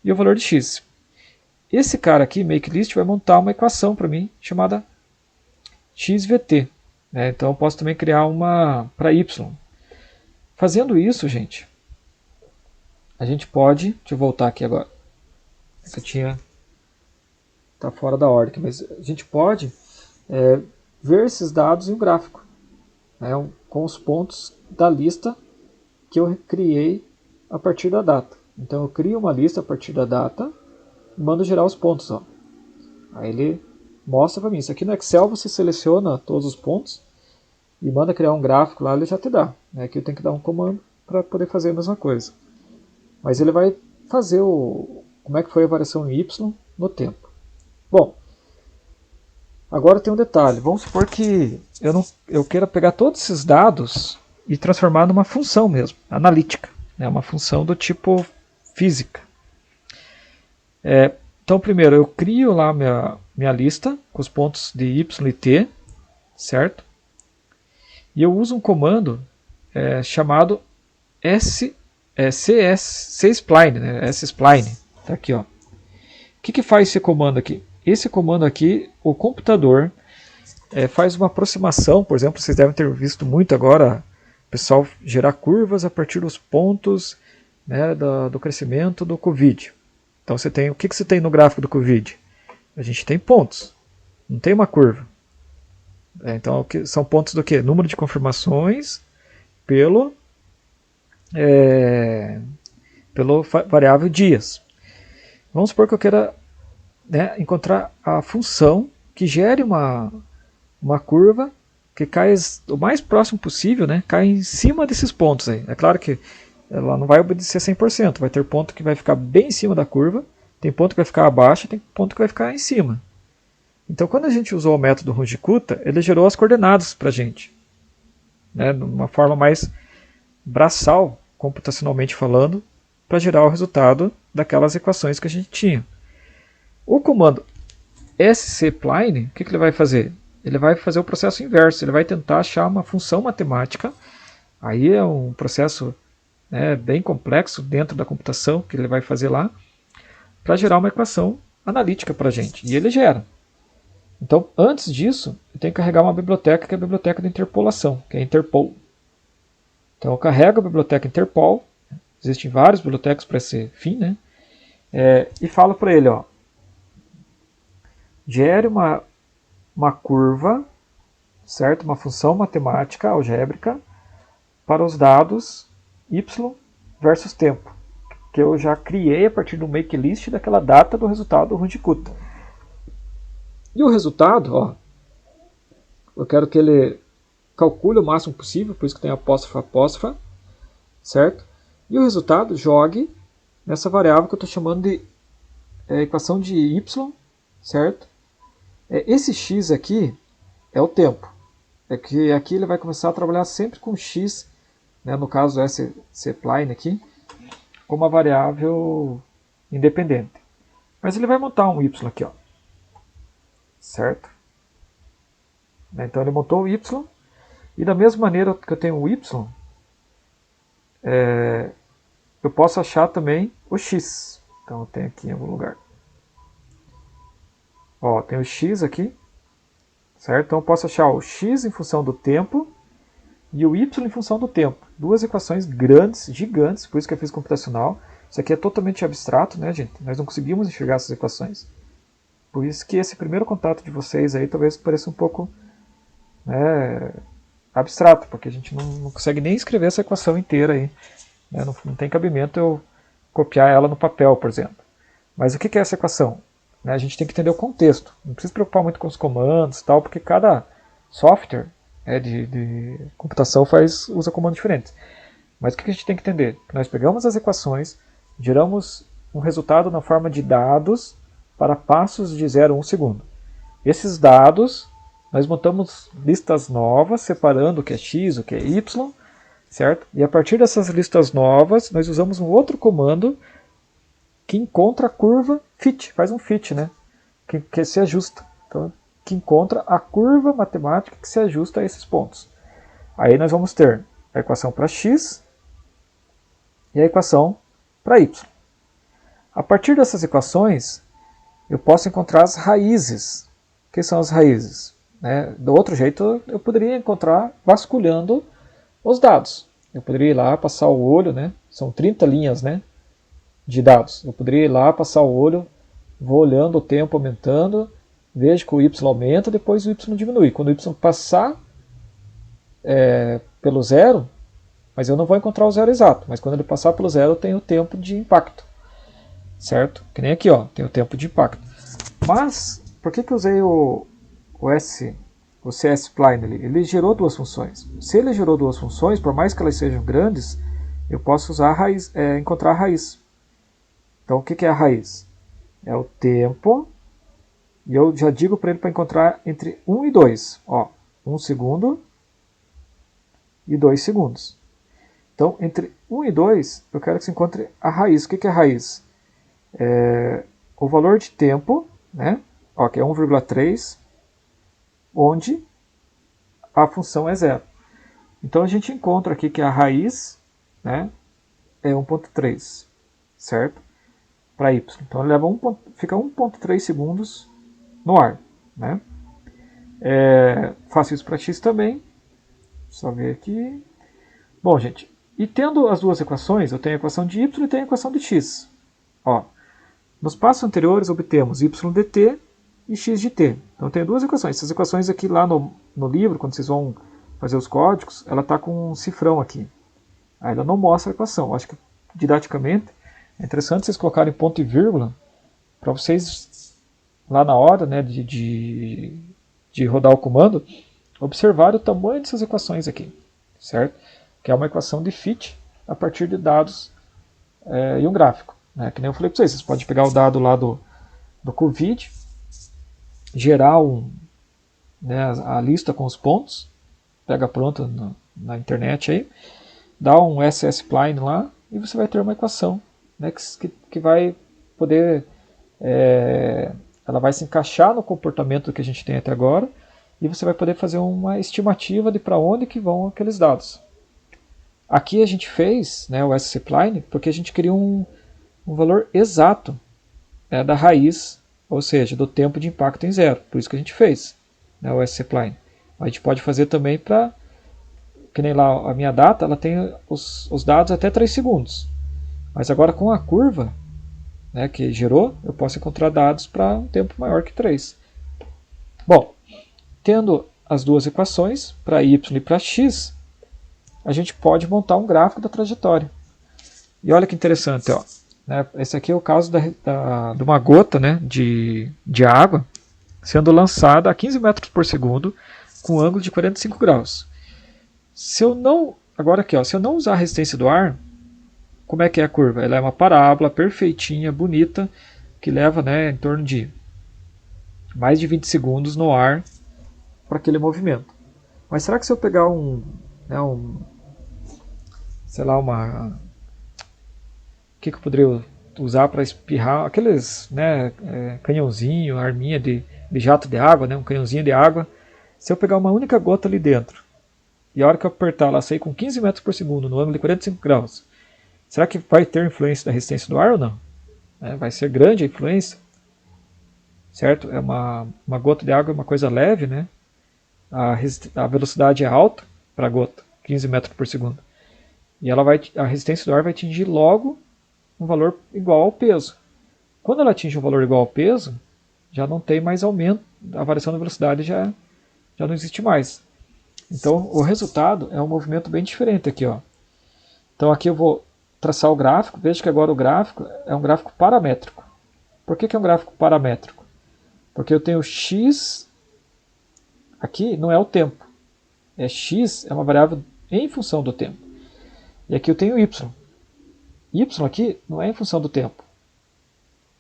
E o valor de x. Esse cara aqui, makeList, vai montar uma equação para mim chamada XVT. Né? Então eu posso também criar uma para y. Fazendo isso, gente, a gente pode... Deixa eu voltar aqui agora. Está fora da ordem, mas a gente pode ver esses dados em um gráfico, né, com os pontos da lista que eu criei a partir da data. Então eu crio uma lista a partir da data e mando gerar os pontos. Ó. Aí ele mostra para mim. Isso aqui no Excel você seleciona todos os pontos e manda criar um gráfico lá, ele já te dá. Aqui eu tenho que dar um comando para poder fazer a mesma coisa. Mas ele vai fazer como é que foi a variação em y no tempo. Bom, agora tem um detalhe. Vamos supor que eu queira pegar todos esses dados e transformar numa função mesmo, analítica. Né, uma função do tipo física. Então, primeiro, eu crio lá minha lista com os pontos de y e t, certo? E eu uso um comando chamado cspline, né? spline. Tá aqui, ó. O que faz esse comando aqui? Esse comando aqui, o computador faz uma aproximação, por exemplo, vocês devem ter visto muito agora o pessoal gerar curvas a partir dos pontos, né, do crescimento do Covid. Então você tem, o que você tem no gráfico do Covid? A gente tem pontos, não tem uma curva. Então são pontos do quê? Número de confirmações pelo variável dias. Vamos supor que eu queira, né, encontrar a função que gere uma curva que cai o mais próximo possível, né, cai em cima desses pontos aí. É claro que ela não vai obedecer 100%, vai ter ponto que vai ficar bem em cima da curva, tem ponto que vai ficar abaixo e tem ponto que vai ficar em cima. Então, quando a gente usou o método Runge-Kutta, ele gerou as coordenadas para a gente, né, de uma forma mais braçal, computacionalmente falando, para gerar o resultado daquelas equações que a gente tinha. O comando scpline, o que ele vai fazer? Ele vai fazer o processo inverso, ele vai tentar achar uma função matemática, aí é um processo, né, bem complexo dentro da computação que ele vai fazer lá, para gerar uma equação analítica para a gente, e ele gera. Então, antes disso, eu tenho que carregar uma biblioteca, que é a biblioteca de interpolação, que é Interpol. Então, eu carrego a biblioteca Interpol, existem várias bibliotecas para esse fim, né? E falo para ele, ó, gere uma curva, certo? Uma função matemática algébrica para os dados y versus tempo, que eu já criei a partir do make list daquela data do resultado do Runge-Kutta. E o resultado, ó, eu quero que ele calcule o máximo possível, por isso que tem apóstrofe, certo? E o resultado jogue nessa variável que eu estou chamando de equação de y, certo? Esse x aqui é o tempo. É que aqui ele vai começar a trabalhar sempre com x, né, no caso scpline aqui, como uma variável independente. Mas ele vai montar um y aqui, ó, certo? Então ele montou o y, e da mesma maneira que eu tenho o y, eu posso achar também o x. Então eu tenho aqui em algum lugar. Ó, tem o x aqui, certo? Então eu posso achar o x em função do tempo e o y em função do tempo. Duas equações grandes, gigantes, por isso que eu fiz computacional. Isso aqui é totalmente abstrato, né, gente? Nós não conseguimos enxergar essas equações. Por isso que esse primeiro contato de vocês aí talvez pareça um pouco, né, abstrato, porque a gente não consegue nem escrever essa equação inteira aí. Né? Não tem cabimento eu copiar ela no papel, por exemplo. Mas o que é essa equação? Né, a gente tem que entender o contexto. Não precisa se preocupar muito com os comandos e tal, porque cada software de computação usa comandos diferentes. Mas o que a gente tem que entender? Nós pegamos as equações, geramos um resultado na forma de dados para passos de 0 a 1 segundo. Esses dados, nós montamos listas novas, separando o que é x, o que é y, certo? E a partir dessas listas novas, nós usamos um outro comando que encontra a curva fit, faz um fit, né? Que se ajusta. Então, que encontra a curva matemática que se ajusta a esses pontos. Aí nós vamos ter a equação para x e a equação para y. A partir dessas equações, eu posso encontrar as raízes. O que são as raízes? Né? Do outro jeito, eu poderia encontrar vasculhando os dados. Eu poderia ir lá, passar o olho, né? São 30 linhas, né, de dados. Eu poderia ir lá, passar o olho, vou olhando o tempo aumentando, vejo que o y aumenta, depois o y diminui. Quando o y passar pelo zero, mas eu não vou encontrar o zero exato, mas quando ele passar pelo zero eu tenho o tempo de impacto. Certo? Que nem aqui, ó, tem o tempo de impacto. Mas, por que eu usei o CSPline ali? Ele gerou duas funções. Se ele gerou duas funções, por mais que elas sejam grandes, eu posso usar a raiz, encontrar a raiz. Então, o que é a raiz? É o tempo, e eu já digo para ele para encontrar entre 1 e 2. Ó, 1 segundo e 2 segundos. Então, entre 1 e 2, eu quero que se encontre a raiz. O que é a raiz? O valor de tempo, né? Ó, que é 1,3, onde a função é zero. Então a gente encontra aqui que a raiz, né, é 1,3, certo? Para y. Então ele leva fica 1,3 segundos no ar. Né? Faço isso para x também. Só ver aqui. Bom, gente, e tendo as duas equações, eu tenho a equação de y e tenho a equação de x. Ó, nos passos anteriores obtemos y dt e x de t. Então eu tenho duas equações. Essas equações aqui lá no livro, quando vocês vão fazer os códigos, ela está com um cifrão aqui. Aí ela não mostra a equação. Eu acho que didaticamente é interessante vocês colocarem ponto e vírgula para vocês, lá na hora, né, de rodar o comando, observar o tamanho dessas equações aqui, certo? Que é uma equação de fit a partir de dados e um gráfico. né? Que nem eu falei para vocês podem pegar o dado lá do Covid, gerar né, a lista com os pontos, pega pronta na internet aí, dá um ssplane lá e você vai ter uma equação, né, que vai poder, ela vai se encaixar no comportamento que a gente tem até agora e você vai poder fazer uma estimativa de para onde que vão aqueles dados. Aqui a gente fez, né, o ssplane porque a gente queria um valor exato, né, da raiz, ou seja, do tempo de impacto em zero. Por isso que a gente fez, né, o ssplane. A gente pode fazer também para, que nem lá a minha data, ela tem os dados até 3 segundos. Mas agora com a curva, né, que gerou, eu posso encontrar dados para um tempo maior que 3. Bom, tendo as duas equações, para y e para x, a gente pode montar um gráfico da trajetória. E olha que interessante, ó, né, esse aqui é o caso de uma gota, né, de água sendo lançada a 15 metros por segundo com um ângulo de 45 graus. Se eu não, agora aqui, ó, se eu não usar a resistência do ar, como é que é a curva? Ela é uma parábola perfeitinha, bonita, que leva, né, em torno de mais de 20 segundos no ar para aquele movimento. Mas será que se eu pegar sei lá, o que eu poderia usar para espirrar? Aqueles, né, canhãozinho, arminha de jato de água, né, um canhãozinho de água. Se eu pegar uma única gota ali dentro, e a hora que eu apertar ela sair com 15 metros por segundo no ângulo de 45 graus, será que vai ter influência da resistência do ar ou não? Vai ser grande a influência, certo? É uma gota de água é uma coisa leve, né? A velocidade é alta para a gota, 15 metros por segundo. E a resistência do ar vai atingir logo um valor igual ao peso. Quando ela atinge um valor igual ao peso, já não tem mais aumento, a variação da velocidade já não existe mais. Então o resultado é um movimento bem diferente aqui, ó. Então aqui eu vou traçar o gráfico. Veja que agora o gráfico é um gráfico paramétrico. Por que é um gráfico paramétrico? Porque eu tenho x, aqui não é o tempo, x é uma variável em função do tempo. E aqui eu tenho y. Y aqui não é em função do tempo.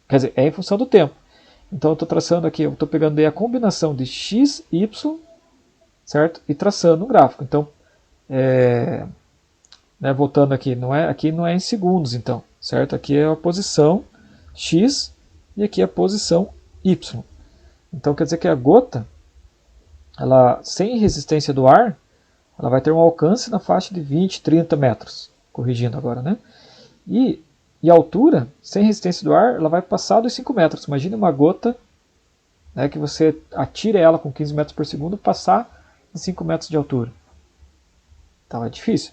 Quer dizer, é em função do tempo. Então eu estou traçando aqui, eu estou pegando aí a combinação de x, y, certo? E traçando um gráfico. Então, né, voltando aqui não é em segundos, então, certo? Aqui é a posição x e aqui é a posição y. Então quer dizer que a gota, ela, sem resistência do ar, ela vai ter um alcance na faixa de 20, 30 metros. Corrigindo agora, né? E a altura, sem resistência do ar, ela vai passar dos 5 metros. Imagine uma gota, né, que você atira ela com 15 metros por segundo, passar em 5 metros de altura. Então é difícil.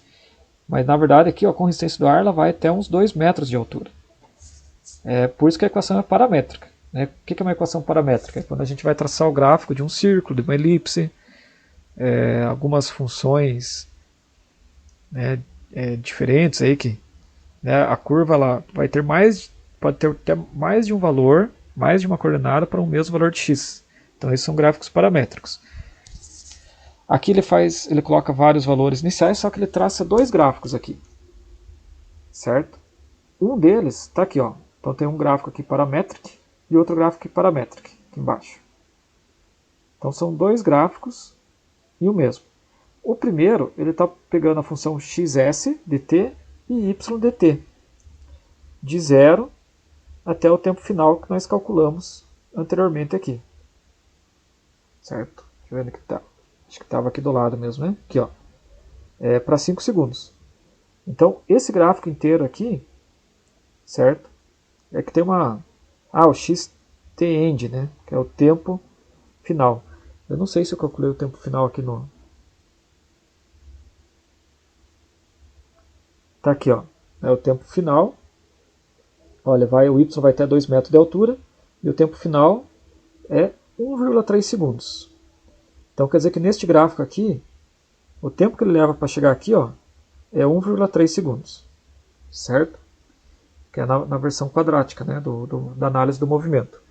Mas na verdade aqui, ó, com resistência do ar, ela vai até uns 2 metros de altura. Por isso que a equação é paramétrica. Né? O que é uma equação paramétrica? É quando a gente vai traçar o gráfico de um círculo, de uma elipse, algumas funções, né, diferentes aí que, né, a curva ela vai ter pode ter até mais de um valor, mais de uma coordenada para um mesmo valor de x. Então esses são gráficos paramétricos. Aqui ele coloca vários valores iniciais, só que ele traça dois gráficos aqui, certo? Um deles está aqui, ó. Então tem um gráfico aqui parametric e outro gráfico aqui parametric, aqui embaixo. Então são dois gráficos e o mesmo. O primeiro, ele está pegando a função xs dt e y dt, de 0 até o tempo final que nós calculamos anteriormente aqui. Certo? Deixa eu ver onde que está. Acho que estava aqui do lado mesmo, né? Aqui, ó. Para 5 segundos. Então, esse gráfico inteiro aqui, certo? É que tem o xt_end, né? Que é o tempo final. Eu não sei se eu calculei o tempo final aqui no... Tá aqui, ó. É o tempo final. Olha, o y vai até 2 metros de altura. E o tempo final é 1,3 segundos. Então quer dizer que neste gráfico aqui, o tempo que ele leva para chegar aqui, ó, é 1,3 segundos. Certo? Que é na versão quadrática, né, da análise do movimento.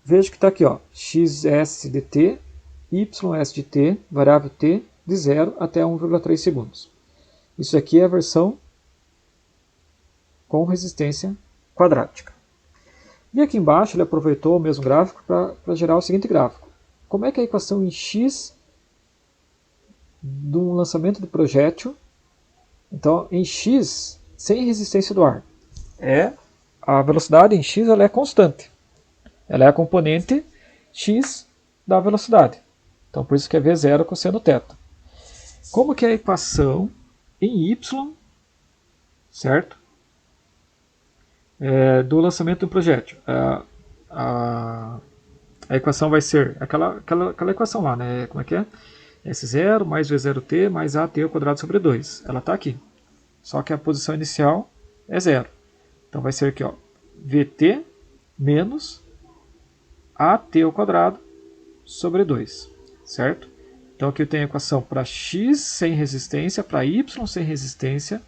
Veja que está aqui, ó, xs de t, ys de t, variável t, de 0 até 1,3 segundos. Isso aqui é a versão com resistência quadrática. E aqui embaixo ele aproveitou o mesmo gráfico para gerar o seguinte gráfico. Como é que é a equação em x do lançamento de projétil? Então, em x, sem resistência do ar, a velocidade em x ela é constante. Ela é a componente x da velocidade. Então, por isso que é V0 cosseno θ. Como que é a equação em y, certo? Do lançamento do projétil. A equação vai ser aquela equação lá, né? Como é que é? S0 mais V0t mais AT ao quadrado sobre 2. Ela está aqui. Só que a posição inicial é 0. Então vai ser aqui, ó, VT menos AT ao quadrado sobre 2. Certo? Então aqui eu tenho a equação para x sem resistência, para y sem resistência.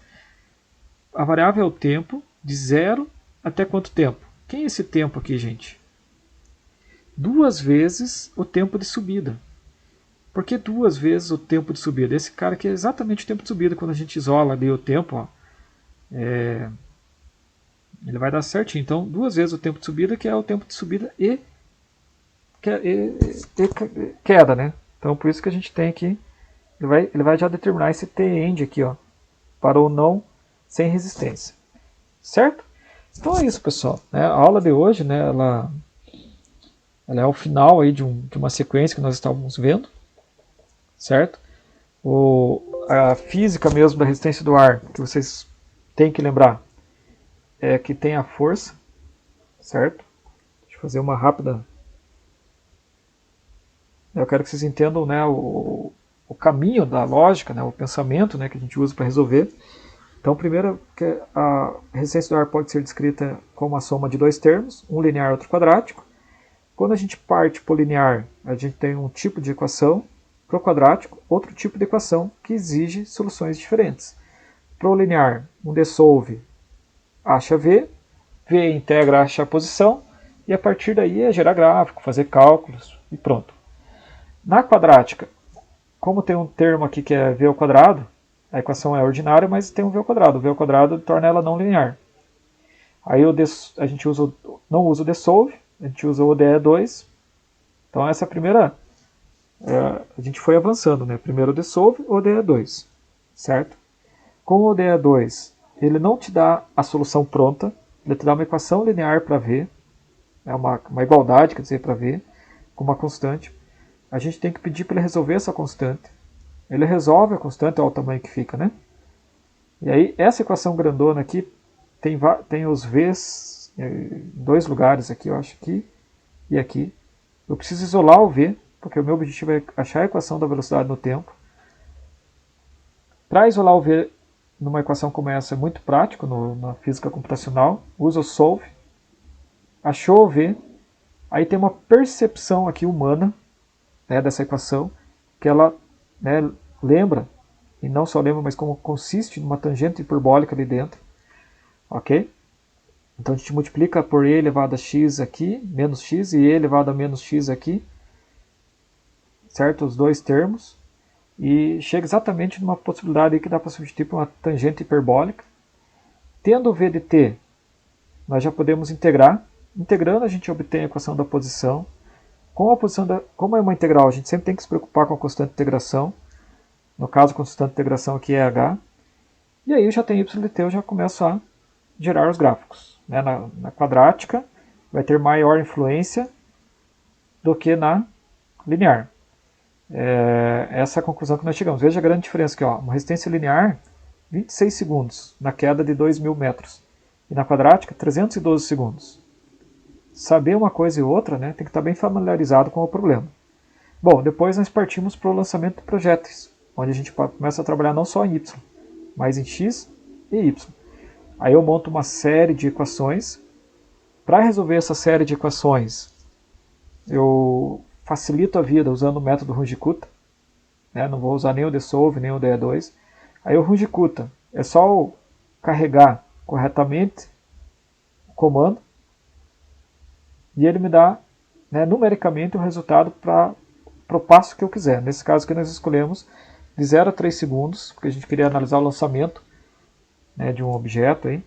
A variável é o tempo, de 0 até quanto tempo? Quem é esse tempo aqui, gente? 2 vezes o tempo de subida. Por que 2 vezes o tempo de subida? Esse cara aqui é exatamente o tempo de subida. Quando a gente isola ali o tempo, ó, ele vai dar certinho. Então, 2 vezes o tempo de subida, que é o tempo de subida e queda, né? Então, por isso que a gente tem aqui, ele vai já determinar esse T-end aqui, ó, para o não sem resistência. Certo? Então é isso, pessoal. A aula de hoje, né, ela é o final aí de uma sequência que nós estávamos vendo. Certo? A física mesmo da resistência do ar, que vocês têm que lembrar, é que tem a força, certo? Deixa eu fazer uma rápida. Eu quero que vocês entendam, né, o caminho da lógica, né, o pensamento, né, que a gente usa para resolver. Então, primeiro, que a resistência do ar pode ser descrita como a soma de dois termos, um linear e outro quadrático. Quando a gente parte para o linear, a gente tem um tipo de equação. Para o quadrático, outro tipo de equação que exige soluções diferentes. Para o linear, um dissolve acha V, V integra acha a posição, e a partir daí é gerar gráfico, fazer cálculos e pronto. Na quadrática, como tem um termo aqui que é V ao quadrado, a equação é ordinária, mas tem um V ao quadrado. O V ao quadrado torna ela não linear. Aí a gente não usa o dissolve, a gente usa o ODE2. Então essa é a primeira... a gente foi avançando, né? Primeiro o dissolve, o ODE2, certo? Com o ODE2, ele não te dá a solução pronta, ele te dá uma equação linear para V, é uma igualdade, quer dizer, para V, com uma constante. A gente tem que pedir para ele resolver essa constante. Ele resolve a constante, olha o tamanho que fica, né? E aí, essa equação grandona aqui, tem os V's em dois lugares aqui, eu acho, aqui e aqui. Eu preciso isolar o V, porque o meu objetivo é achar a equação da velocidade no tempo. Para isolar o V numa equação como essa é muito prático na física computacional. Usa o solve, achou o V, aí tem uma percepção aqui humana, né, dessa equação, que ela, né, lembra, e não só lembra, mas como consiste numa tangente hiperbólica ali dentro. Ok? Então a gente multiplica por e elevado a x aqui, menos x, e e elevado a menos x aqui, certo? Os dois termos, e chega exatamente numa possibilidade aí que dá para substituir por uma tangente hiperbólica. Tendo o v de t, nós já podemos integrar. Integrando, a gente obtém a equação da posição. Como é uma integral, a gente sempre tem que se preocupar com a constante de integração. No caso, a constante de integração aqui é h. E aí eu já tenho y de t, eu já começo a gerar os gráficos. Né? Na quadrática, vai ter maior influência do que na linear. Essa é a conclusão que nós chegamos. Veja a grande diferença aqui, ó. Uma resistência linear, 26 segundos na queda de 2.000 metros. E na quadrática, 312 segundos. Saber uma coisa e outra, né, tem que estar bem familiarizado com o problema. Bom, depois nós partimos para o lançamento de projéteis, onde a gente começa a trabalhar não só em y, mas em x e y. Aí eu monto uma série de equações. Para resolver essa série de equações, eu facilito a vida usando o método Runge-Kutta. Né? Não vou usar nem o dissolve, nem o DE2. Aí o Runge-Kutta é só eu carregar corretamente o comando e ele me dá, né, numericamente o resultado para o passo que eu quiser. Nesse caso aqui nós escolhemos de 0 a 3 segundos, porque a gente queria analisar o lançamento, né, de um objeto aí.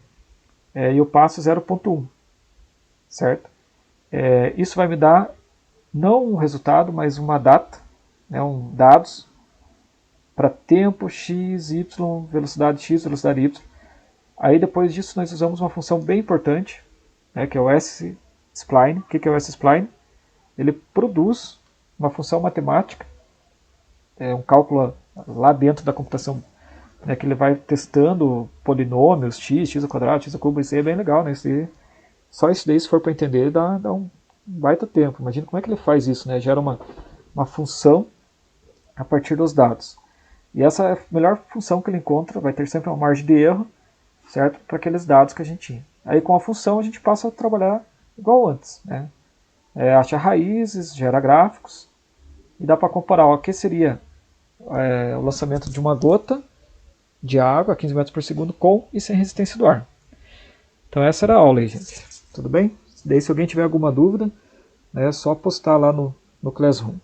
e o passo 0.1, certo? Isso vai me dar não um resultado, mas uma data, né, dados para tempo x, y, velocidade x, velocidade y. Aí depois disso nós usamos uma função bem importante, né, que é o sSpline. O que é o sSpline? Ele produz uma função matemática, um cálculo lá dentro da computação, né, que ele vai testando polinômios, x ao quadrado, x ao cubo. Isso aí é bem legal, né? Só isso daí, se for para entender, dá um baita tempo. Imagina como é que ele faz isso, né? Gera uma função a partir dos dados. E essa é a melhor função que ele encontra, vai ter sempre uma margem de erro, certo? Para aqueles dados que a gente tinha. Aí com a função a gente passa a trabalhar igual antes, né? Acha raízes, gera gráficos, e dá para comparar o que seria o lançamento de uma gota de água a 15 metros por segundo com e sem resistência do ar. Então essa era a aula aí, gente. Tudo bem? Daí se alguém tiver alguma dúvida, é só postar lá no Classroom.